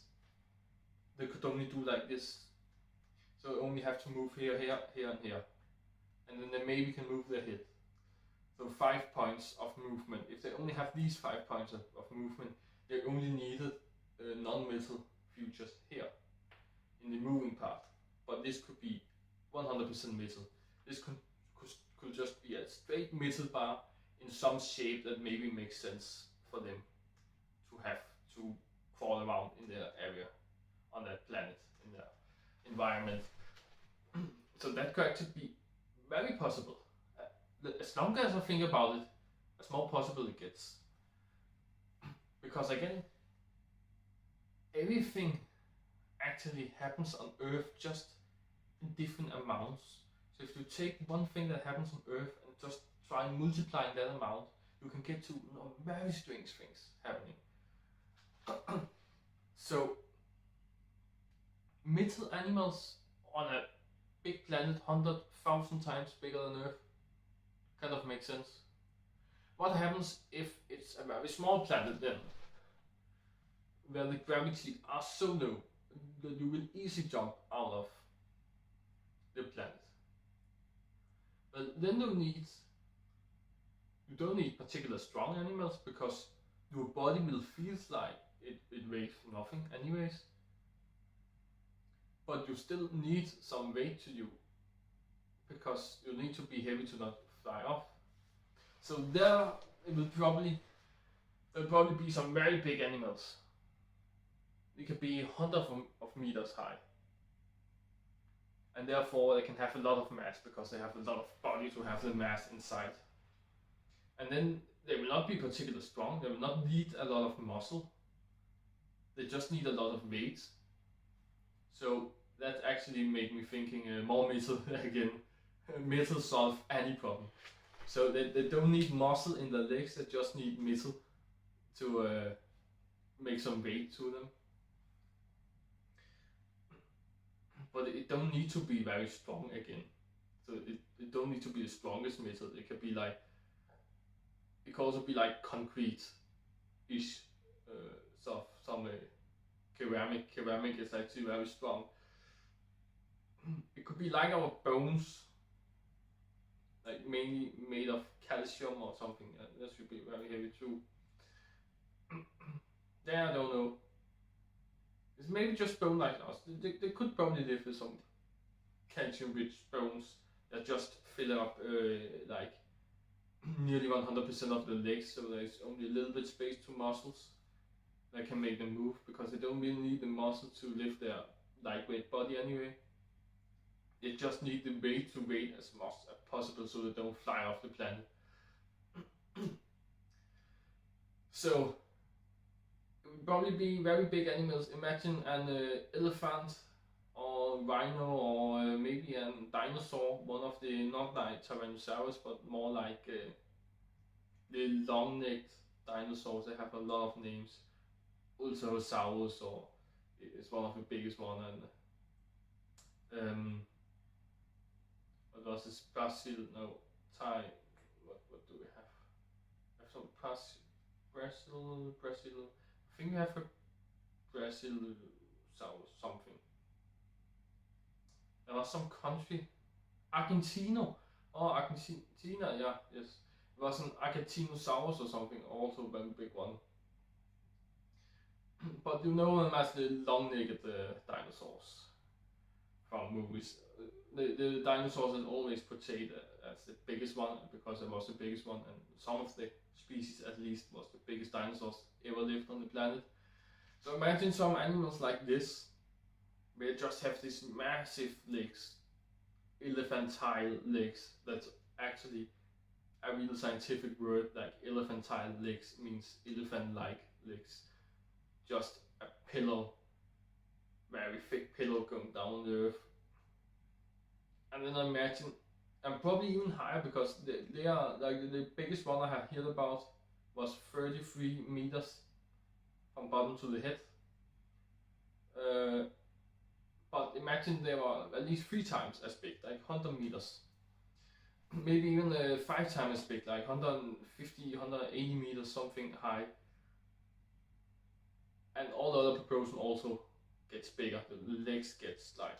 they could only do like this. So only have to move here, here, here, and here. And then they maybe can move their head. So 5 points of movement. If they only have these 5 points of movement, they only needed non-metal features here in the moving part. But this could be 100% metal. This could just be a straight metal bar in some shape that maybe makes sense for them to have to crawl around in their area, on that planet, in their environment. So that could actually be very possible. As long as I think about it, as more possible it gets. Because again, everything actually happens on Earth just in different amounts. So if you take one thing that happens on Earth and just try multiplying that amount, you can get to very strange things happening. So metal animals on a big planet 100,000 times bigger than Earth kind of makes sense. What happens if it's a very small planet then, where the gravity are so low that you will easily jump out of the planet? But then you don't need particular strong animals, because your body will feel like it weighs nothing anyways. But you still need some weight to you, because you need to be heavy to not fly off. So there'll probably be some very big animals. They could be hundreds of meters high. And therefore they can have a lot of mass, because they have a lot of body to have the mass inside. And then they will not be particularly strong, they will not need a lot of muscle. They just need a lot of weight. So that actually made me thinking more metal again. Metal solve any problem. So they don't need muscle in the legs, they just need metal to make some weight to them. But it don't need to be very strong again. So it don't need to be the strongest metal. It could be like, it could also be like concrete-ish stuff. Some ceramic. Ceramic is actually very strong. It could be like our bones, like mainly made of calcium or something. That should be very heavy too. Yeah, I don't know. It's maybe just bone like us. They could probably live with some calcium-rich bones that just fill up like nearly 100% of the legs, so there's only a little bit space to muscles that can make them move, because they don't really need the muscle to lift their lightweight body anyway. They just need the weight to weight as much as possible so they don't fly off the planet. So it would probably be very big animals. Imagine an elephant or rhino, or maybe a dinosaur, one of the, not like Tyrannosaurus, but more like the long-necked dinosaurs. They have a lot of names. Ultrasaurus, or is one of the biggest one, and what was this? Brazil? No, Thai. What do we have? We have some Brazil. I think we have a Brazilsaurus something. There was some country, Argentina. Oh, Argentina. Yeah, yes. It was an Argentinosaurus or something, also very big one. But you know them as the long-necked dinosaurs. from movies. The dinosaurs is always portrayed as the biggest one because it was the biggest one, and some of the species at least was the biggest dinosaurs ever lived on the planet. So imagine some animals like this, where just have these massive legs, elephantine legs. That's actually a real scientific word. Like elephantine legs means elephant-like legs. Just a pillow, very thick pillow going down the earth. And then I imagine, and probably even higher because they are like the biggest one I have heard about was 33 meters from bottom to the head. But imagine they were at least 3 times as big, like 100 meters. Maybe even 5 times as big, like 150, 180 meters, something high. And all the other proportion also gets bigger. The legs gets like,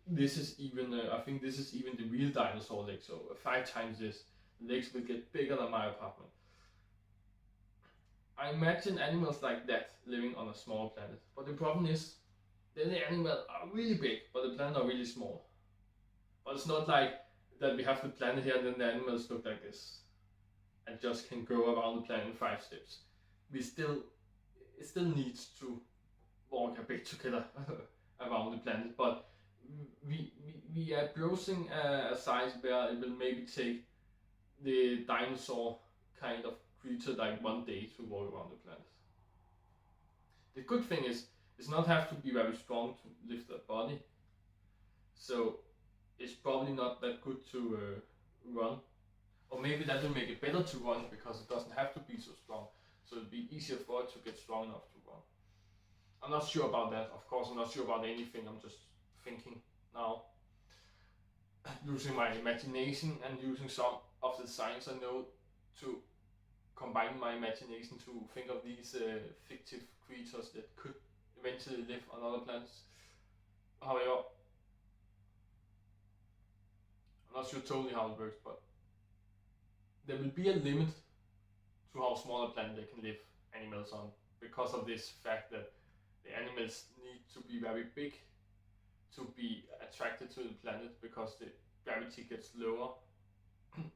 this is even, I think this is even the real dinosaur leg, so 5 times this. The legs will get bigger than my apartment. I imagine animals like that living on a small planet. But the problem is, then the animals are really big, but the planet are really small. But it's not like that we have the planet here and then the animals look like this and just can go around the planet in 5 steps. It still needs to walk a bit together around the planet, but we are browsing a size where it will maybe take the dinosaur kind of creature like 1 day to walk around the planet. The good thing is, it's not have to be very strong to lift that body, so it's probably not that good to run, or maybe that will make it better to run because it doesn't have to be so strong, so it'll be easier for it to get strong enough to run. I'm not sure about that, of course. I'm not sure about anything, I'm just thinking now, using my imagination and using some of the science I know to combine my imagination to think of these fictive creatures that could eventually live on other planets. However, I'm not sure totally how it works, but there will be a limit to how small a planet they can live animals on, because of this fact that the animals need to be very big to be attracted to the planet, because the gravity gets lower. And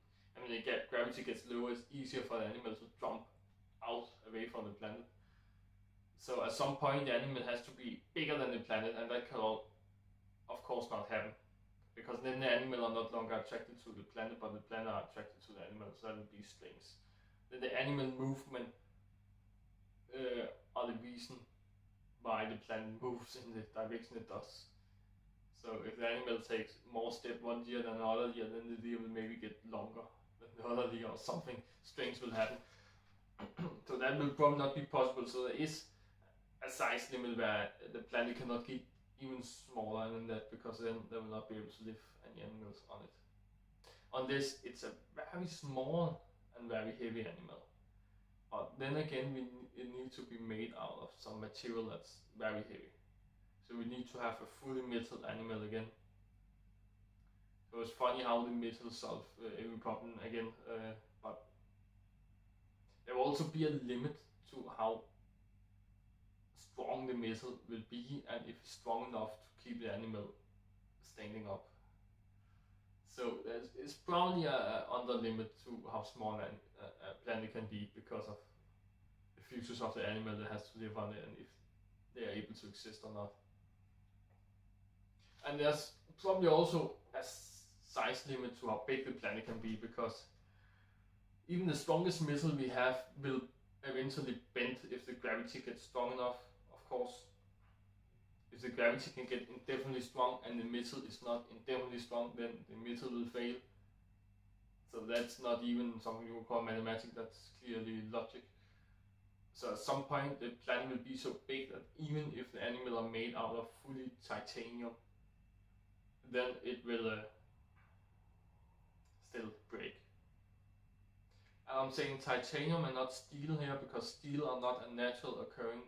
when gravity gets lower, it's easier for the animal to jump out away from the planet. So at some point the animal has to be bigger than the planet, and that can of course not happen, because then the animal are not longer attracted to the planet, but the planet are attracted to the animal, so that would be strange. Then the animal movement are the reason why the planet moves in the direction it does. So if the animal takes more step 1 year than another year, then the year will maybe get longer than the other year, or something strange will happen. So that will probably not be possible. So there is a size limit where the planet cannot get even smaller than that, because then they will not be able to live any animals on it. Unless it's a very small and very heavy animal. But then again, it needs to be made out of some material that's very heavy. So we need to have a fully metal animal again. So it's funny how the metal solve every problem again, but there will also be a limit to how strong the metal will be, and if it's strong enough to keep the animal standing up. So it's probably a under limit to how small a planet can be, because of the features of the animal that has to live on it, and if they are able to exist or not. And there's probably also a size limit to how big the planet can be, because even the strongest missile we have will eventually bend if the gravity gets strong enough, of course. If the gravity can get indefinitely strong and the missile is not indefinitely strong, then the missile will fail. So that's not even something you would call mathematics, that's clearly logic. So at some point the planet will be so big that even if the animal are made out of fully titanium, then it will still break. And I'm saying titanium and not steel here, because steel are not a natural occurring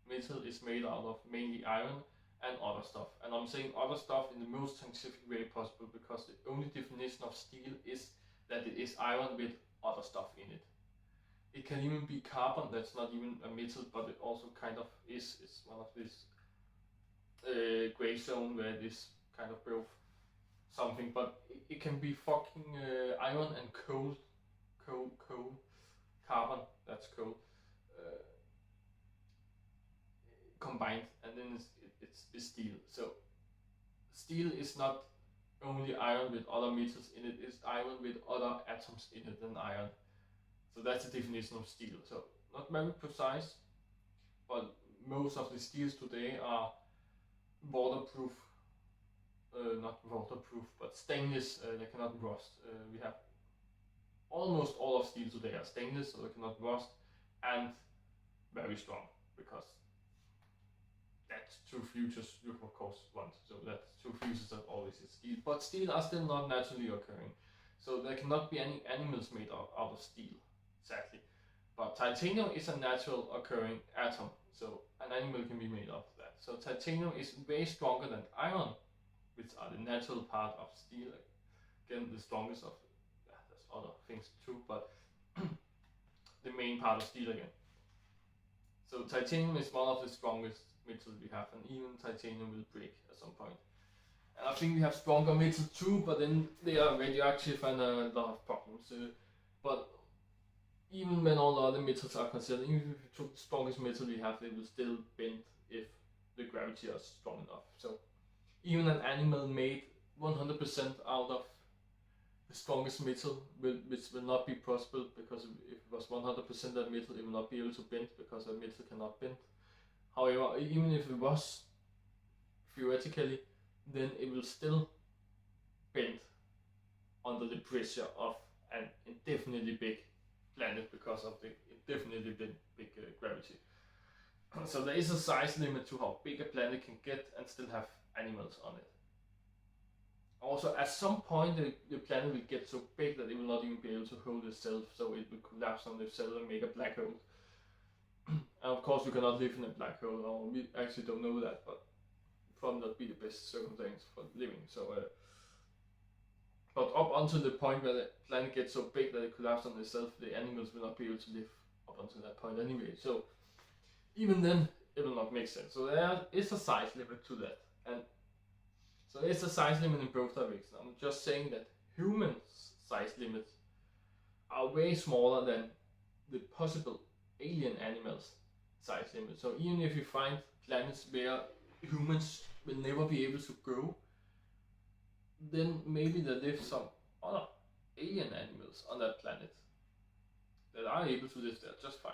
metal. Is made out of mainly iron and other stuff. And I'm saying other stuff in the most scientific way possible, because the only definition of steel is that it is iron with other stuff in it. It can even be carbon, that's not even a metal, but it also kind of is. It's one of these gray zone where it is kind of both something, but it can be fucking iron and coal, carbon, that's coal, combined, and then it's steel. So steel is not only iron with other metals in it, it's iron with other atoms in it than iron. So that's the definition of steel. So not very precise, but most of the steels today are waterproof, not waterproof, but stainless. They cannot rust. We have almost all of steel today are stainless, so they cannot rust, and very strong, because that's two futures you of course want. So that's two futures that always is steel. But steel are still not naturally occurring. So there cannot be any animals made out of steel, exactly. But titanium is a natural occurring atom, so an animal can be made of that. So titanium is way stronger than iron, which are the natural part of steel. Again, the strongest of, there's other things too, but the main part of steel again. So titanium is one of the strongest metals we have, and even titanium will break at some point. And I think we have stronger metals too, but then they are radioactive and a lot of problems. But even when all the other metals are considered, even if you took the strongest metal we have, it will still bend if the gravity is strong enough. So even an animal made 100% out of the strongest metal, which will not be possible, because if it was 100% that metal, it will not be able to bend, because a metal cannot bend. However, even if it was theoretically, then it will still bend under the pressure of an indefinitely big planet, because of the indefinitely big gravity. So there is a size limit to how big a planet can get and still have animals on it. Also, at some point the planet will get so big that it will not even be able to hold itself, so it will collapse on itself and make a black hole. And of course we cannot live in a black hole, or we actually don't know that, but probably not be the best circumstance for living. So, but up until the point where the planet gets so big that it collapses on itself, the animals will not be able to live up until that point anyway. So even then, it will not make sense. So there is a size limit to that, and so there's a size limit in both directions. I'm just saying that human size limits are way smaller than the possible alien animals' size limit. So even if you find planets where humans will never be able to go, then maybe there live some other alien animals on that planet that are able to live there just fine,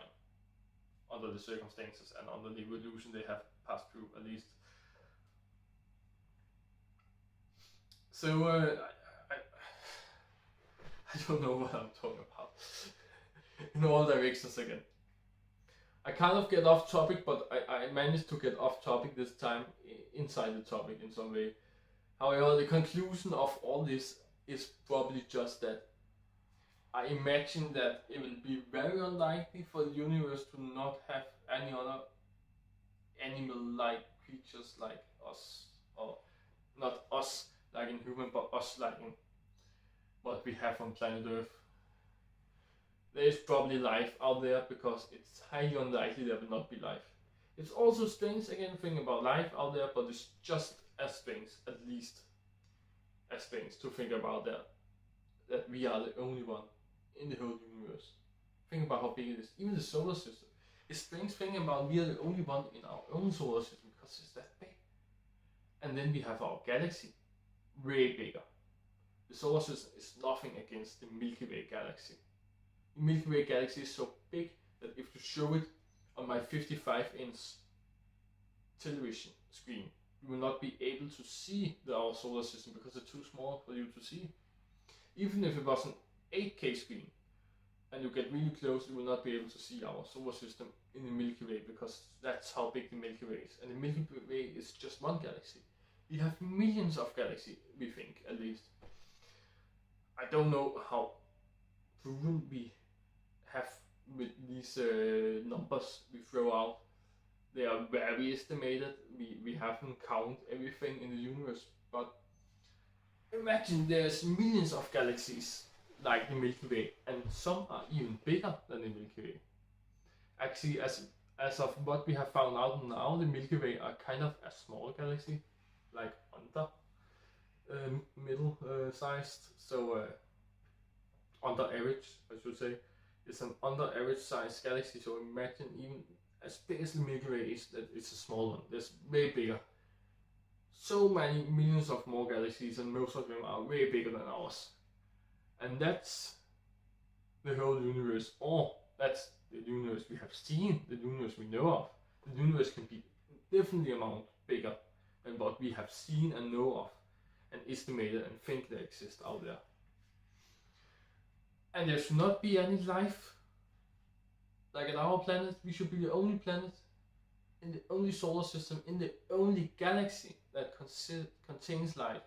under the circumstances and under the evolution they have passed through, at least. So I don't know what I'm talking about in all directions again. I kind of get off topic, but I managed to get off topic this time, inside the topic in some way. However, the conclusion of all this is probably just that I imagine that it will be very unlikely for the universe to not have any other animal-like creatures like us, or not us like in human, but us like in what we have on planet Earth. There is probably life out there, because it's highly unlikely there will not be life. It's also strange, again, thinking about life out there, but it's just as strange, at least as strange, to think about that we are the only one in the whole universe. Think about how big it is. Even the solar system. It's strange thinking about we are the only one in our own solar system, because it's that big. And then we have our galaxy, way bigger. The solar system is nothing against the Milky Way galaxy. The Milky Way galaxy is so big that if you show it on my 55-inch television screen, you will not be able to see our solar system, because it's too small for you to see. Even if it was an 8K screen and you get really close, you will not be able to see our solar system in the Milky Way, because that's how big the Milky Way is. And the Milky Way is just one galaxy. We have millions of galaxies, we think, at least. I don't know how proven we have with these numbers we throw out. They are very estimated. We haven't counted everything in the universe, but imagine there's millions of galaxies like the Milky Way, and some are even bigger than the Milky Way. Actually, as as of what we have found out now, the Milky Way are kind of a small galaxy, like under middle sized, so under average, I should say. It's an under average sized galaxy, so imagine even as big as the Milky Way is, that it's a small one. There's way bigger. So many millions of more galaxies, and most of them are way bigger than ours. And that's the whole universe, or that's the universe we have seen, the universe we know of. The universe can be definitely amount bigger than what we have seen and know of, and estimated and think they exist out there. And there should not be any life. Like at our planet, we should be the only planet in the only solar system, in the only galaxy that contains life.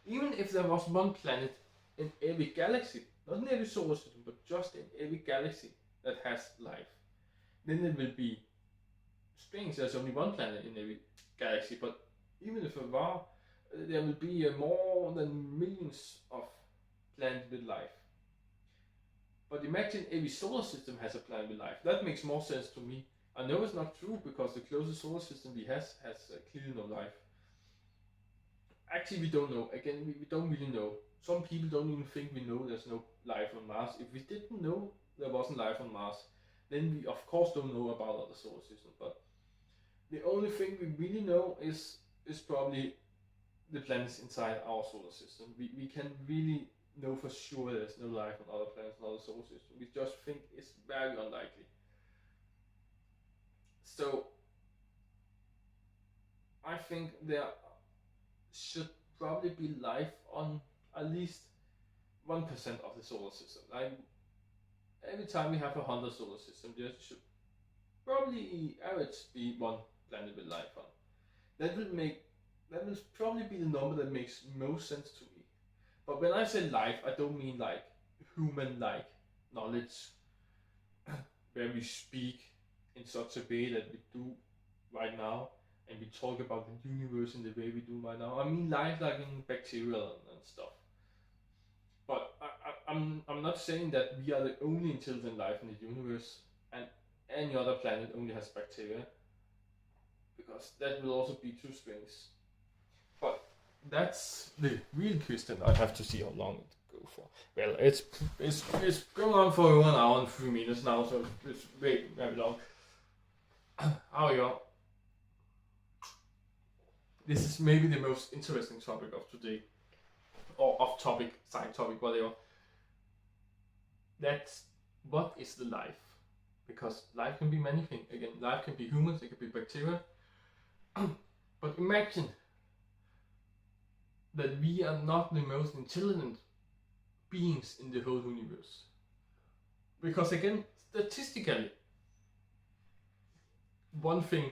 Even if there was one planet in every galaxy, not in every solar system, but just in every galaxy that has life, then it will be strange. There's only one planet in every galaxy, but even if there will be more than millions of planets with life. But imagine every solar system has a planet with life. That makes more sense to me. I know it's not true, because the closest solar system we has clearly no life. Actually, we don't know. Again, we don't really know. Some people don't even think we know there's no life on Mars. If we didn't know there wasn't life on Mars, then we of course don't know about other solar systems. But the only thing we really know is probably the planets inside our solar system. We can really know for sure there's no life on other planets and other solar systems. We just think it's very unlikely. So I think there should probably be life on at least 1% of the solar system. Like every time we have 100 solar systems, there should probably average be one planet with life on. That will probably be the number that makes most sense to me. But when I say life, I don't mean like human-like knowledge, where we speak in such a way that we do right now, and we talk about the universe in the way we do right now. I mean life like in bacteria and stuff. But I'm not saying that we are the only intelligent life in the universe, and any other planet only has bacteria, because that will also be too strange. But that's the real question. I have to see how long it go for. Well, it's going on for 1 hour and 3 minutes now, so it's very long. However, this is maybe the most interesting topic of today, or off topic, side topic, whatever. That's what is the life? Because life can be many things. Again, life can be humans, it can be bacteria. But imagine that we are not the most intelligent beings in the whole universe. Because again, statistically, one thing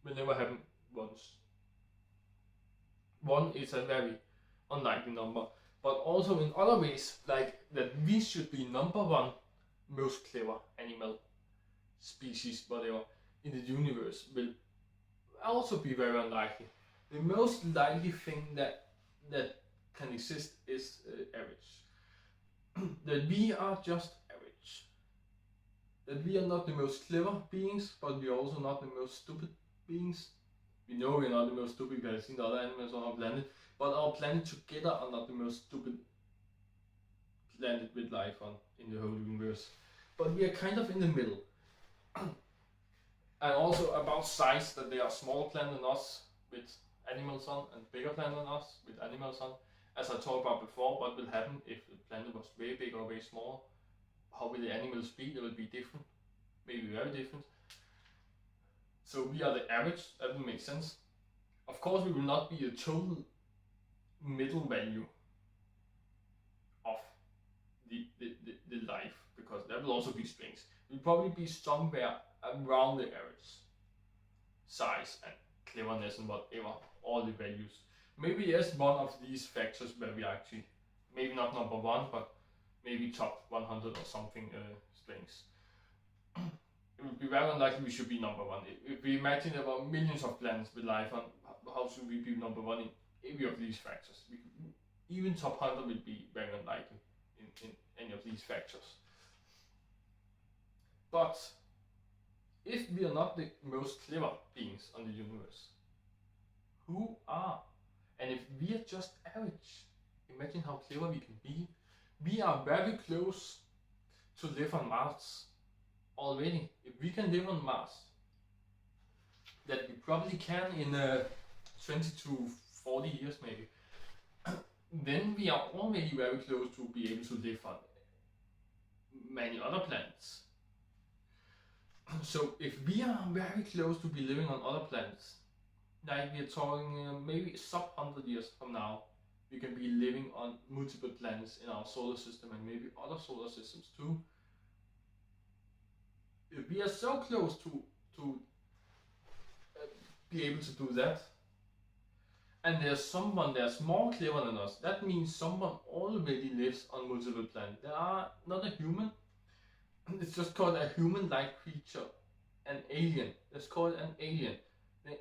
will never happen once. One is a very unlikely number. But also in other ways, like that we should be number one most clever animal species, whatever, in the universe will also be very unlikely. The most likely thing that can exist is average. That we are just average. That we are not the most clever beings, but we are also not the most stupid beings. We know we are not the most stupid, we have seen the other animals on our planet, but our planet together are not the most stupid planet with life on in the whole universe. But we are kind of in the middle. And also about size, that they are smaller planet than us with animals on, and bigger planet than us with animals on. As I talked about before, what will happen if the planet was way big or way small? How will the animals be? They will be different, maybe very different. So we are the average, that will make sense. Of course, we will not be a total middle value of the life, because that will also be strange. We'll probably be somewhere around the average size and cleverness and whatever, all the values. Maybe yes, one of these factors where we actually, maybe not number one, but maybe top 100 or something strange. It would be very unlikely we should be number one. If we imagine there were millions of planets with life on, how should we be number one in every of these factors? Even top 100 will be very unlikely in any of these factors. But if we are not the most clever beings on the universe, who are? And if we are just average, imagine how clever we can be. We are very close to live on Mars already. If we can live on Mars, that we probably can in 20 to 40 years maybe, then we are already very close to be able to live on many other planets. So if we are very close to be living on other planets, like we are talking maybe sub 100 years from now, we can be living on multiple planets in our solar system and maybe other solar systems too. If we are so close to be able to do that, and there's someone that's more clever than us, that means someone already lives on multiple planets. They are not a human, it's just called a human-like creature, an alien. Let's call it an alien.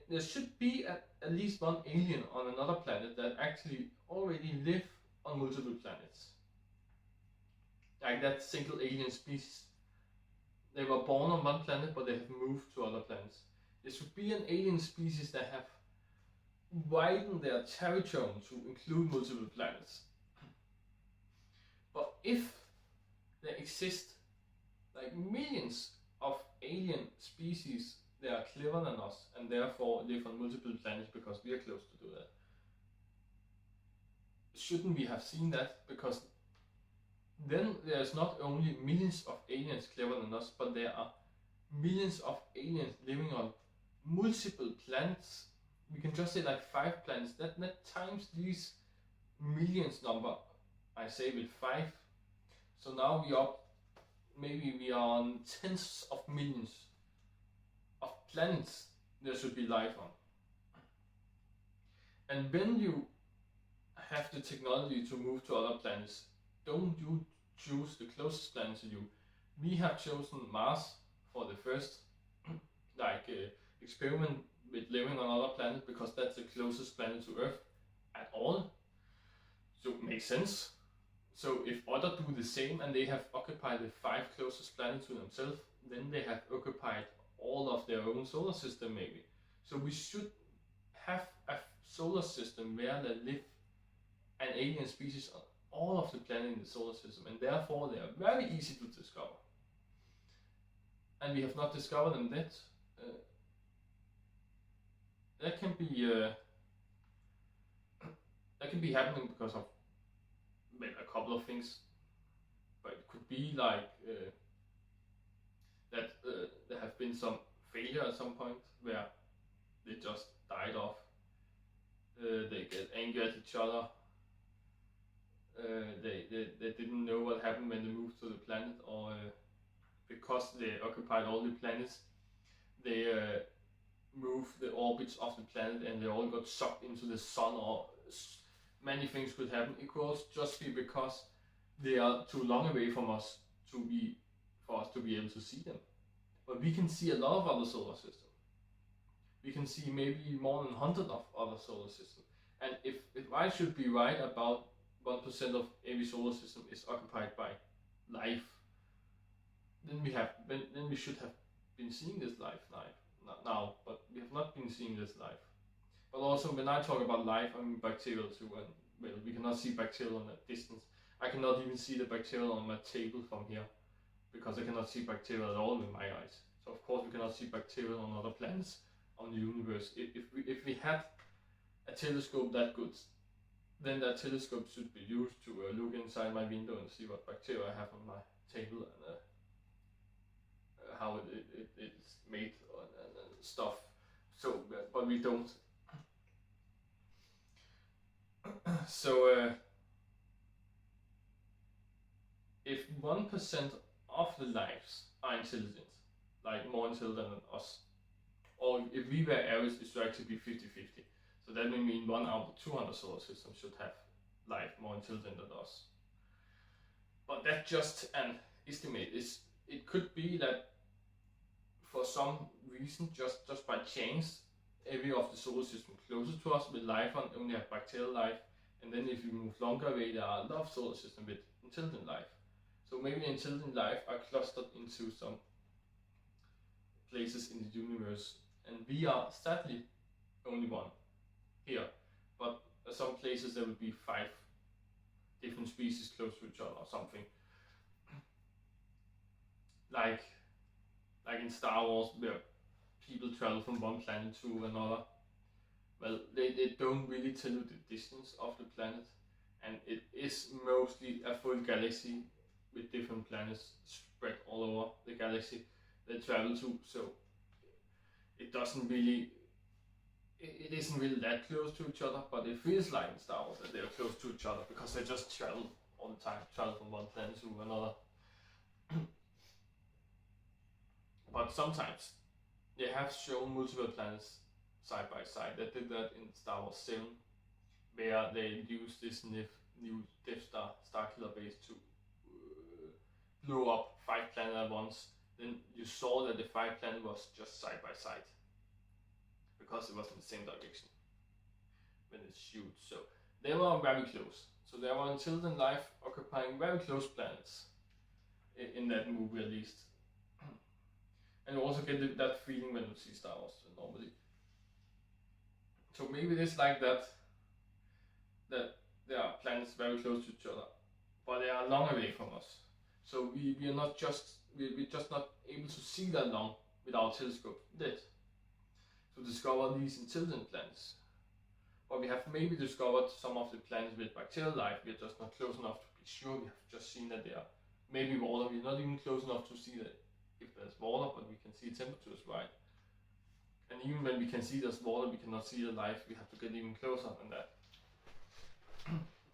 There should be at least one alien on another planet that actually already live on multiple planets. Like that single alien species. They were born on one planet, but they have moved to other planets. There should be an alien species that have widened their territory to include multiple planets. But if there exist like millions of alien species that are clever than us and therefore live on multiple planets because we are close to do that, shouldn't we have seen that? Because then there's not only millions of aliens clever than us, but there are millions of aliens living on multiple planets. We can just say like 5 planets. That times these millions number, I say with 5. So now maybe we are on tens of millions of planets there should be life on. And when you have the technology to move to other planets, don't you choose the closest planet to you. We have chosen Mars for the first experiment with living on other planets because that's the closest planet to Earth at all. So it makes sense. So if others do the same and they have occupied the 5 closest planets to themselves, then they have occupied all of their own solar system maybe. So we should have a solar system where there live an alien species on all of the planets in the solar system, and therefore they are very easy to discover. And we have not discovered them yet. That can be happening because of a couple of things, but it could be like that there have been some failure at some point where they just died off. They get angry at each other. They didn't know what happened when they moved to the planet, or because they occupied all the planets, they moved the orbits of the planet and they all got sucked into the sun, or many things could happen. It could also just be because they are too long away from us for us to be able to see them. But we can see a lot of other solar systems. We can see maybe more than 100 of other solar systems. And if I should be right about 1% of every solar system is occupied by life, then we should have been seeing this life now, but we have not been seeing this life. But also when I talk about life, I mean bacterial too, and well, we cannot see bacterial on a distance. I cannot even see the bacterial on my table from here, because I cannot see bacteria at all with my eyes. So of course we cannot see bacteria on other planets on the universe. If we had a telescope that good, then that telescope should be used to look inside my window and see what bacteria I have on my table and how it's made and stuff. So, but we don't. So if 1% of the lives are intelligent, like more intelligent than us, or if we were average, it should actually be 50-50. So that would mean 1 out of 200 solar systems should have life more intelligent than us. But that's just an estimate. It could be that for some reason, just by chance, every of the solar system closest to us with life on only have bacterial life, and then if you move longer away, there are a lot of solar systems with intelligent life. So maybe intelligent life are clustered into some places in the universe, and we are sadly only one here. But some places there will be 5 different species close to each other or something. Like in Star Wars, where people travel from one planet to another. Well, they don't really tell you the distance of the planet, and it is mostly a full galaxy with different planets spread all over the galaxy they travel to. So it doesn't really, it isn't really that close to each other, but it feels like in Star Wars that they are close to each other because they just travel all the time, travel from one planet to another. But sometimes they have shown multiple planets side by side. They did that in Star Wars 7, where they used this new Death Star Starkiller base to blow up 5 planets at once. Then you saw that the 5 planet was just side by side because it was in the same direction when it shoots. So they were very close. So there were intelligent life occupying very close planets in that movie, at least. And you also get that feeling when you see Star Wars normally. So maybe it is like that there are planets very close to each other, but they are long away from us. So we're just not able to see that long with our telescope yet to discover these intelligent planets. But we have maybe discovered some of the planets with bacterial life. We're just not close enough to be sure. We have just seen that they are maybe water. We're not even close enough to see that if there's water, but we can see temperatures, right? And even when we can see there's water, we cannot see the life. We have to get even closer than that.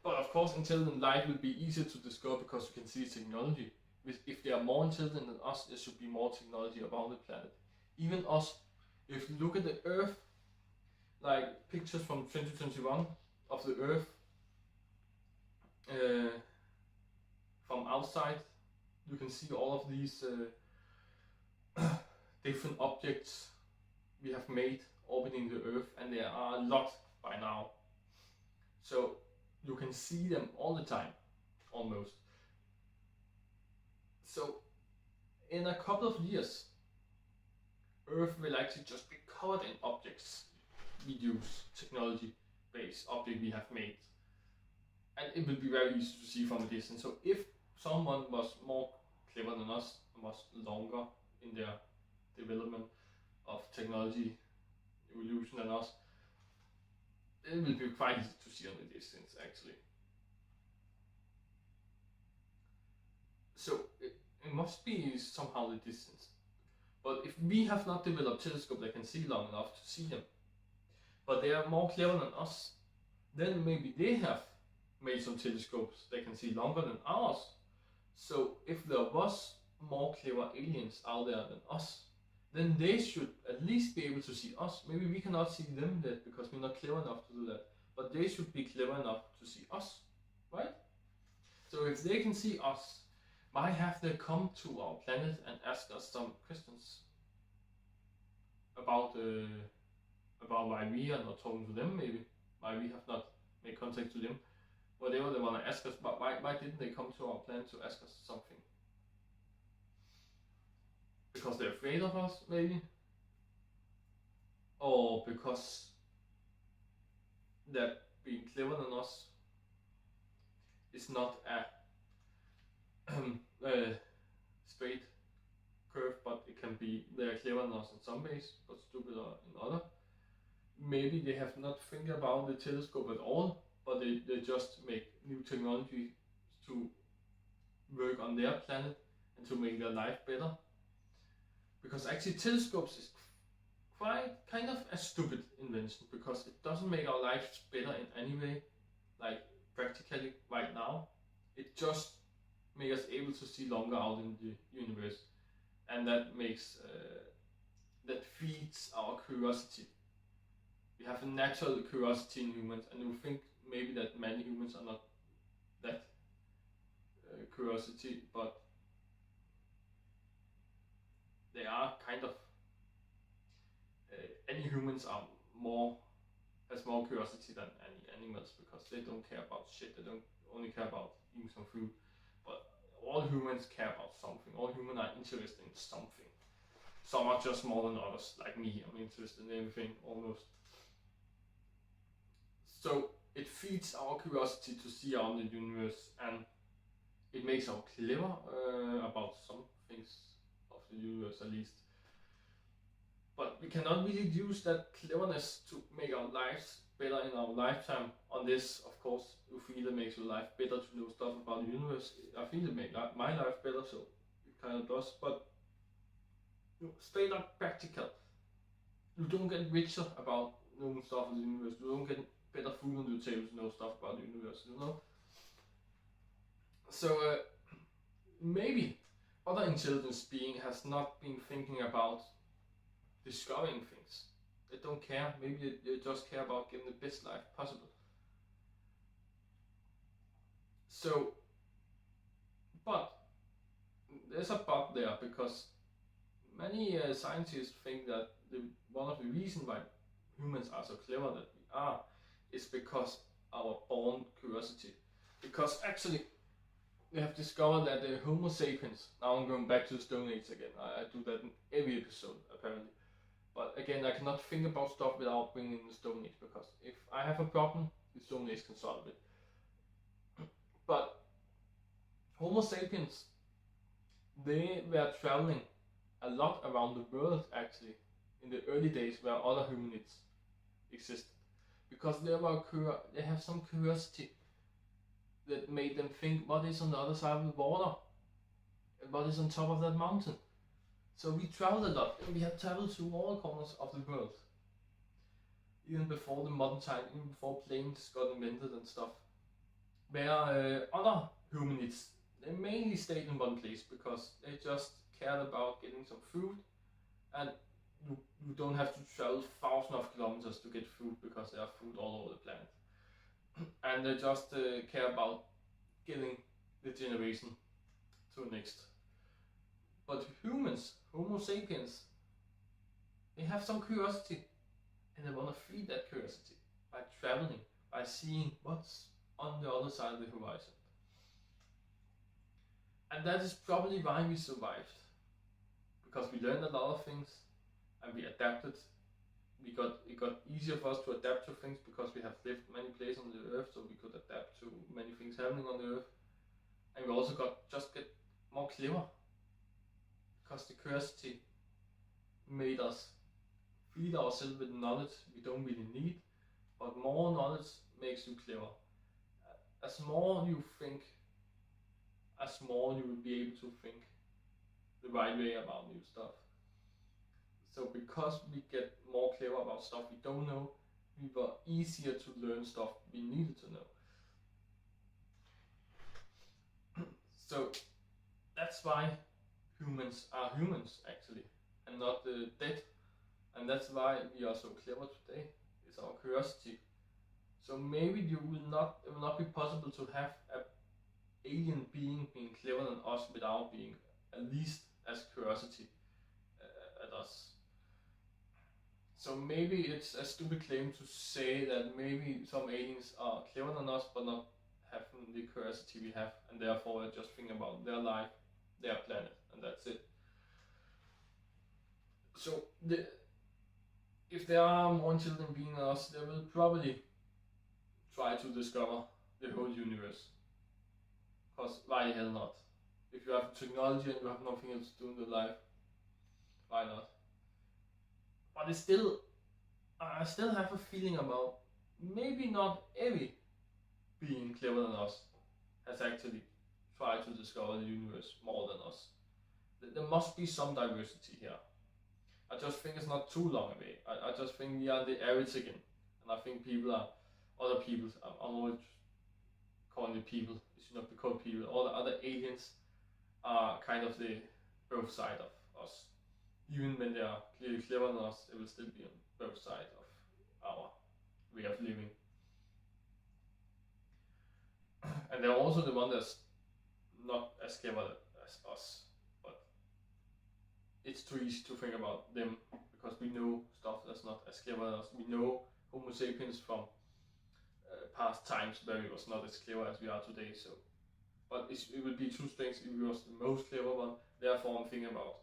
But of course, intelligent life will be easier to discover because we can see technology. If they are more intelligent than us, there should be more technology around the planet. Even us, if you look at the Earth, like pictures from 2021 of the Earth from outside, you can see all of these different objects we have made orbiting the Earth, and there are a lot by now. So you can see them all the time, almost. So in a couple of years, Earth will actually just be covered in objects we use, technology-based objects we have made. And it will be very easy to see from a distance. So if someone was more clever than us, was longer in their development of technology evolution than us, it will be quite easy to see on the distance, actually. So it must be somehow the distance. But if we have not developed telescopes that can see long enough to see them, but they are more clever than us, then maybe they have made some telescopes that can see longer than ours. So if there was more clever aliens out there than us, then they should at least be able to see us. Maybe we cannot see them yet because we're not clever enough to do that, but they should be clever enough to see us, right? So if they can see us, why have they come to our planet and asked us some questions about why we are not talking to them, maybe why we have not made contact to them, whatever they want to ask us, but why didn't they come to our planet to ask us something? Because they're afraid of us, maybe? Or because that being clever than us is not a straight curve, but it can be they're clever than us in some ways, but stupider in other. Maybe they have not think about the telescope at all, but they just make new technology to work on their planet and to make their life better. Because actually telescopes is quite kind of a stupid invention, because it doesn't make our lives better in any way, like practically right now. It just makes us able to see longer out in the universe, and that makes that feeds our curiosity. We have a natural curiosity in humans, and you think maybe that many humans are not that curiosity, but they are kind of. Any humans has more curiosity than any animals, because they don't care about shit. They don't only care about eating some food, but all humans care about something. All humans are interested in something. some are just more than others, like me. I'm interested in everything almost. So it feeds our curiosity to see out in the universe, and it makes us clever about some things of the universe at least. But we cannot really use that cleverness to make our lives better in our lifetime. Unless, of course, you feel it makes your life better to know stuff about the universe. I feel it makes my life better, so it kind of does. But straight up practical. You don't get richer about knowing stuff in the universe. You don't get better food on your table to know stuff about the universe, you know? So maybe other intelligence being has not been thinking about discovering things. They don't care. Maybe they just care about getting the best life possible. So, but there's a but there, because many scientists think that one of the reasons why humans are so clever that we are is because our born curiosity. Because actually, we have discovered that the Homo sapiens, now I'm going back to the Stone Age again, I do that in every episode apparently. But again, I cannot think about stuff without bringing in the Stone Age, because if I have a problem, the Stone Age can solve it. But Homo sapiens, they were traveling a lot around the world actually in the early days where other hominids existed, because they have some curiosity that made them think what is on the other side of the water and what is on top of that mountain. So we traveled a lot, and we have traveled to all corners of the world. Even before the modern time, even before planes got invented and stuff. Where other hominids, they mainly stayed in one place because they just cared about getting some food, and you don't have to travel thousands of kilometers to get food because there are food all over the planet. And they just care about getting the generation to the next. But humans, Homo sapiens, they have some curiosity, and they want to feed that curiosity by traveling, by seeing what's on the other side of the horizon. And that is probably why we survived, because we learned a lot of things and we adapted. It got easier for us to adapt to things because we have lived many places on the earth, so we could adapt to many things happening on the earth. And we also get more clever, because the curiosity made us feed ourselves with knowledge we don't really need, but more knowledge makes you clever. As more you think, as more you will be able to think the right way about new stuff. So because we get more clever about stuff we don't know, we were easier to learn stuff we needed to know. So that's why humans are humans actually, and not dead. And that's why we are so clever today. It's our curiosity. So maybe it will not be possible to have an alien being clever than us without being at least as curiosity at us. So maybe it's a stupid claim to say that maybe some aliens are clever than us but not having the curiosity we have, and therefore they just think about their life, their planet, and that's it. So if there are more intelligent beings than us, they will probably try to discover the whole universe. Because why the hell not? If you have technology and you have nothing else to do in your life, why not? But I still have a feeling about maybe not every being clever than us has actually tried to discover the universe more than us. There must be some diversity here. I just think it's not too long away. I just think we are the average again. And I think other people, I'm always calling the people, it should not be called people, all the other aliens are kind of the both sides of us. Even when they are clearly clever than us, they will still be on both sides of our way of living. And they're also the one that's not as clever as us, but it's too easy to think about them because we know stuff that's not as clever as us. We know Homo sapiens from past times where we was not as clever as we are today. So, but it would be too strange if we was the most clever one. Therefore, I'm thinking about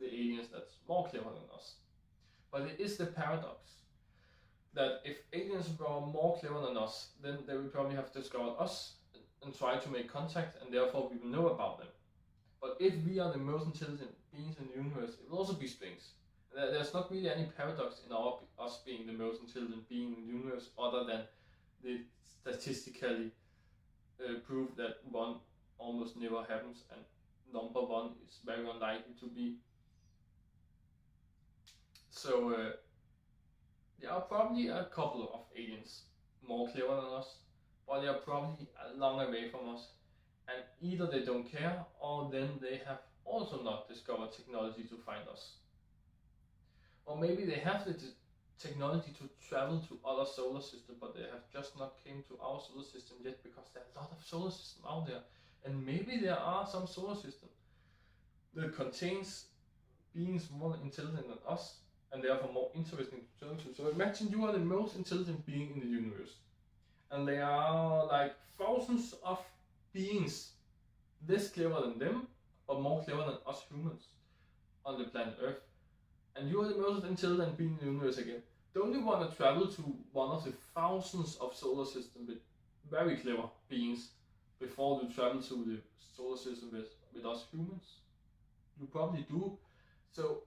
the aliens that's more clever than us. But it is the paradox that if aliens were more clever than us, then they would probably have discovered us and try to make contact, and therefore we will know about them. But if we are the most intelligent beings in the universe, it will also be strange. There's not really any paradox in us being the most intelligent being in the universe, other than the statistically proof that one almost never happens, and number one is very unlikely to be. So there are probably a couple of aliens more clever than us, but they are probably a long way from us, and either they don't care, or then they have also not discovered technology to find us. Or maybe they have the technology to travel to other solar systems, but they have just not came to our solar system yet, because there are a lot of solar systems out there. And maybe there are some solar system that contains beings more intelligent than us, and therefore more interesting to turn to. So imagine you are the most intelligent being in the universe, and there are like thousands of beings less clever than them, but more clever than us humans on the planet Earth. And you are the most intelligent being in the universe again. Don't you want to travel to one of the thousands of solar systems with very clever beings before you travel to the solar system with us humans? You probably do. So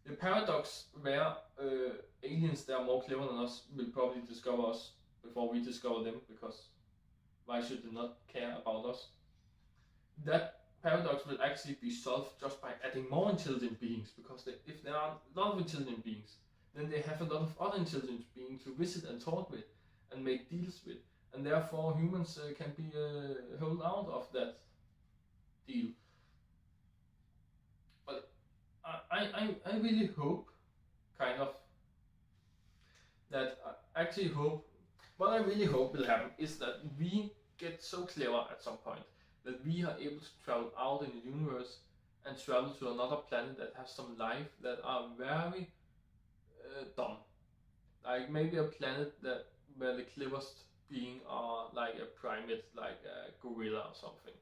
the paradox where aliens that are more clever than us will probably discover us before we discover them, because why should they not care about us? That paradox will actually be solved just by adding more intelligent beings, because if there are a lot of intelligent beings, then they have a lot of other intelligent beings to visit and talk with and make deals with, and therefore humans can be held out of that deal. But I really hope, kind of, that what I really hope will happen is that we get so clever at some point that we are able to travel out in the universe and travel to another planet that has some life that are very dumb. Like maybe a planet where the cleverest being are like a primate, like a gorilla or something.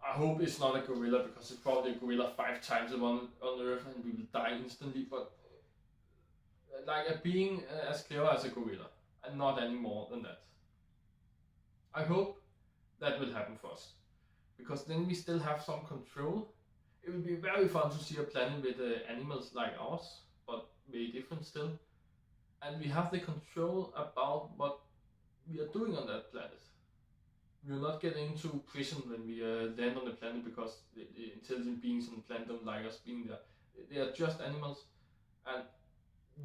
I hope it's not a gorilla, because it's probably a gorilla 5 times the one on Earth and we will die instantly, but like a being as clever as a gorilla, and not any more than that. I hope that will happen for us, because then we still have some control. It will be very fun to see a planet with animals like ours, but very different still, and we have the control about what we are doing on that planet. We will not get into prison when we land on the planet, because the intelligent beings on the planet don't like us being there. They are just animals, and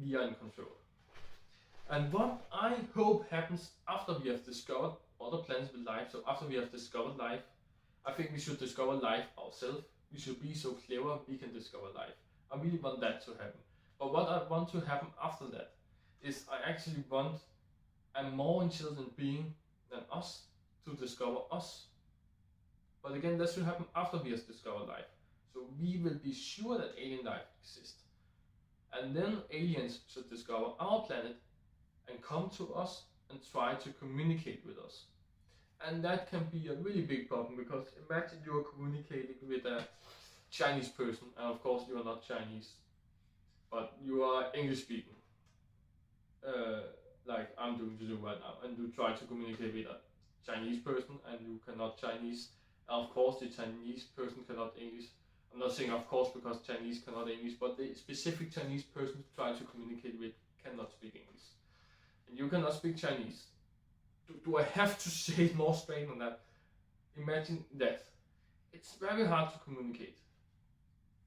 we are in control. And what I hope happens after we have discovered other planets with life, so after we have discovered life, I think we should discover life ourselves. We should be so clever we can discover life. I really want that to happen. But what I want to happen after that is I actually want a more intelligent being than us to discover us. But again, that should happen after we have discovered life. So we will be sure that alien life exists. And then aliens should discover our planet and come to us and try to communicate with us. And that can be a really big problem, because imagine you are communicating with a Chinese person, and of course you are not Chinese, but you are English speaking, like I'm doing to do right now, and you try to communicate with a Chinese person and you cannot Chinese, and of course the Chinese person cannot English. I'm not saying of course because Chinese cannot English, but the specific Chinese person you try to communicate with cannot speak English. And you cannot speak Chinese. Do I have to say it more straight than that? Imagine that. It's very hard to communicate.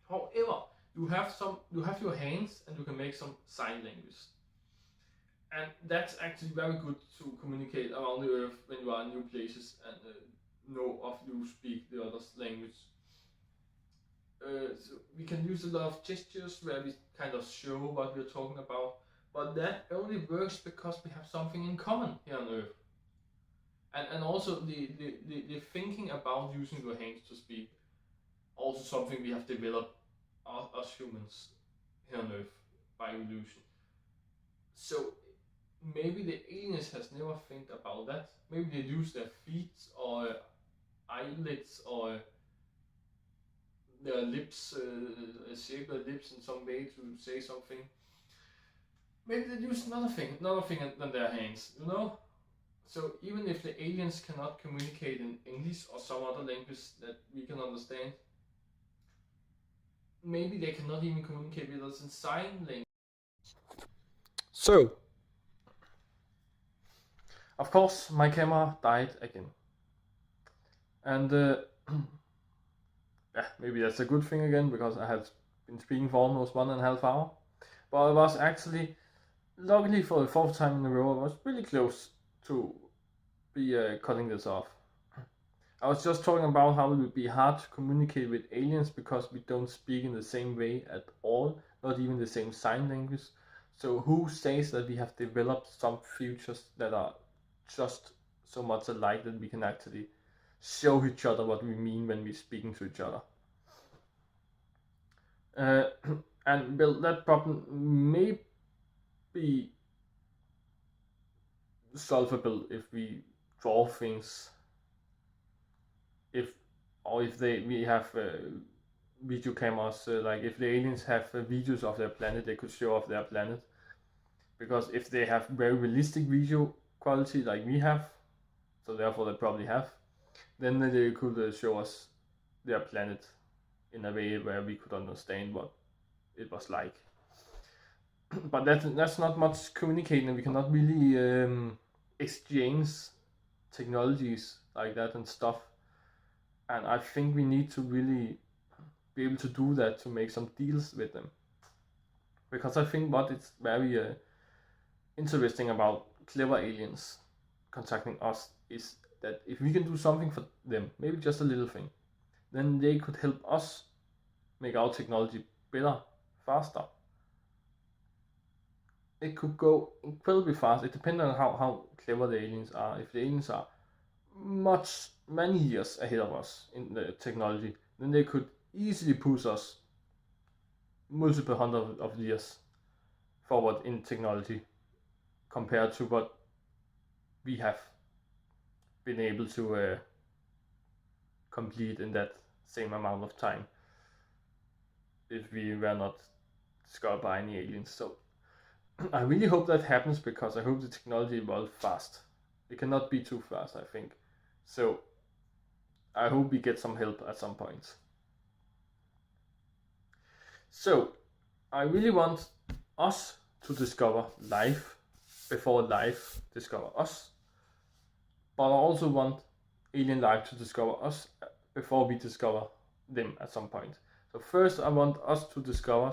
However, you have your hands and you can make some sign language. And that's actually very good to communicate around the earth when you are in new places and know of you speak the other's language. So we can use a lot of gestures where we kind of show what we're talking about, but that only works because we have something in common here on earth. And also the thinking about using your hands to speak, also something we have developed as humans here on earth by evolution. So maybe the aliens has never think about that. Maybe they use their feet or eyelids or their lips, shape their lips in some way to say something. Maybe they use another thing than their hands, you know? So even if the aliens cannot communicate in English or some other language that we can understand, maybe they cannot even communicate with us in sign language. So, of course, my camera died again. And yeah, maybe that's a good thing again, because I have been speaking for almost 1.5 hours. But I was actually, luckily for the 4th time in a row, I was really close to be cutting this off. I was just talking about how it would be hard to communicate with aliens because we don't speak in the same way at all, not even the same sign language. So who says that we have developed some features that are just so much alike that we can actually show each other what we mean when we're speaking to each other? And well, that problem may be solvable if we draw things, if we have video cameras, like if the aliens have videos of their planet, they could show off their planet. Because if they have very realistic video quality like we have, so therefore they probably have, then they could show us their planet in a way where we could understand what it was like. But that's not much communicating, and we cannot really exchange technologies like that and stuff. And I think we need to really be able to do that to make some deals with them. Because I think what is very interesting about clever aliens contacting us is that if we can do something for them, maybe just a little thing, then they could help us make our technology better, faster. It could go incredibly fast. It depends on how clever the aliens are. If the aliens are many years ahead of us in the technology, then they could easily push us multiple hundred of years forward in technology compared to what we have been able to complete in that same amount of time if we were not discovered by any aliens. So I really hope that happens, because I hope the technology evolves fast. It cannot be too fast, I think. So I hope we get some help at some point. So I really want us to discover life before life discover us. But I also want alien life to discover us before we discover them at some point. So first I want us to discover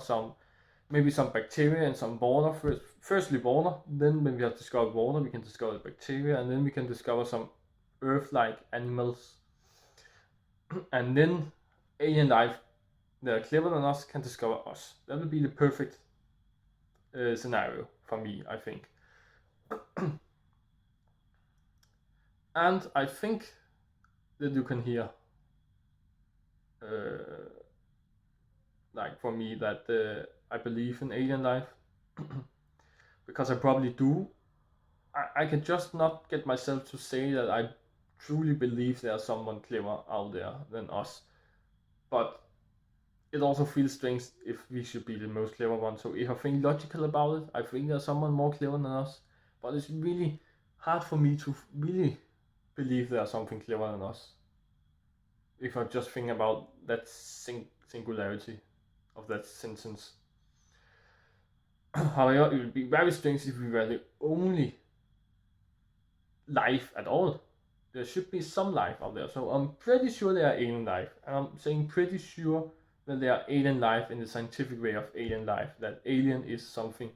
maybe some bacteria and some water. Firstly water, then when we have discovered water, we can discover bacteria, and then we can discover some Earth-like animals. And then alien life that are clever than us can discover us. That would be the perfect scenario for me, I think. And I think that you can hear, like for me, that I believe in alien life, because I probably do. I can just not get myself to say that I truly believe there's someone clever out there than us. But it also feels strange if we should be the most clever one. So if I think logical about it, I think there's someone more clever than us. But it's really hard for me to really believe there's something clever than us, if I just think about that singularity of that sentence. However, it would be very strange if we were the only life at all. There should be some life out there. So I'm pretty sure there are alien life. And I'm saying pretty sure that there are alien life in the scientific way of alien life. That alien is something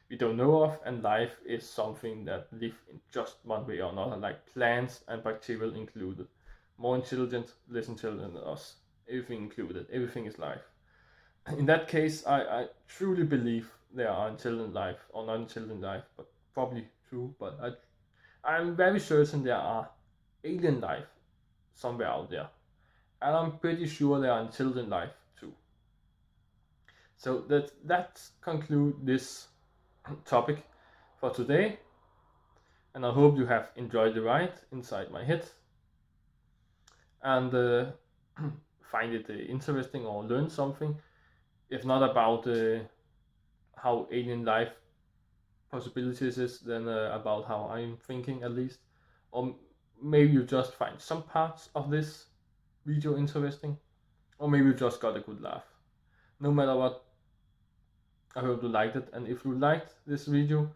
we don't know of, and life is something that live in just one way or another, like plants and bacteria included. More intelligent, less intelligent than us. Everything included. Everything is life. In that case, I truly believe there are intelligent life, or not intelligent life, but probably true. But I'm very certain there are alien life somewhere out there. And I'm pretty sure there are intelligent life too. So that concludes this topic for today. And I hope you have enjoyed the ride inside my head. And find it interesting or learn something. If not about how alien life possibilities is, then about how I'm thinking at least. Or maybe you just find some parts of this video interesting, or maybe you just got a good laugh. No matter what, I hope you liked it, and if you liked this video,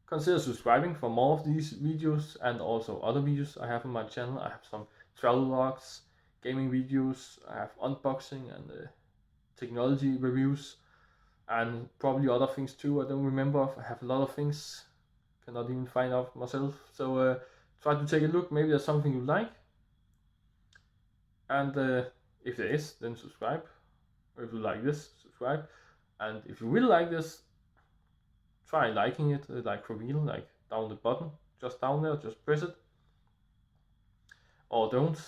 consider subscribing for more of these videos and also other videos I have on my channel. I have some travel vlogs, gaming videos, I have unboxing and technology reviews, and probably other things too. I don't remember. I have a lot of things, cannot even find out myself. So try to take a look. Maybe there's something you like, and if there is, then subscribe. Or if you like this, subscribe. And if you really like this, try liking it, like reveal, like down the button, just down there, just press it. Or don't,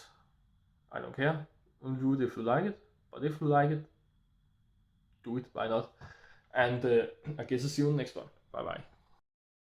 I don't care. Don't do it if you like it, but if you like it, do it, why not? And I guess I'll see you in the next one. Bye bye.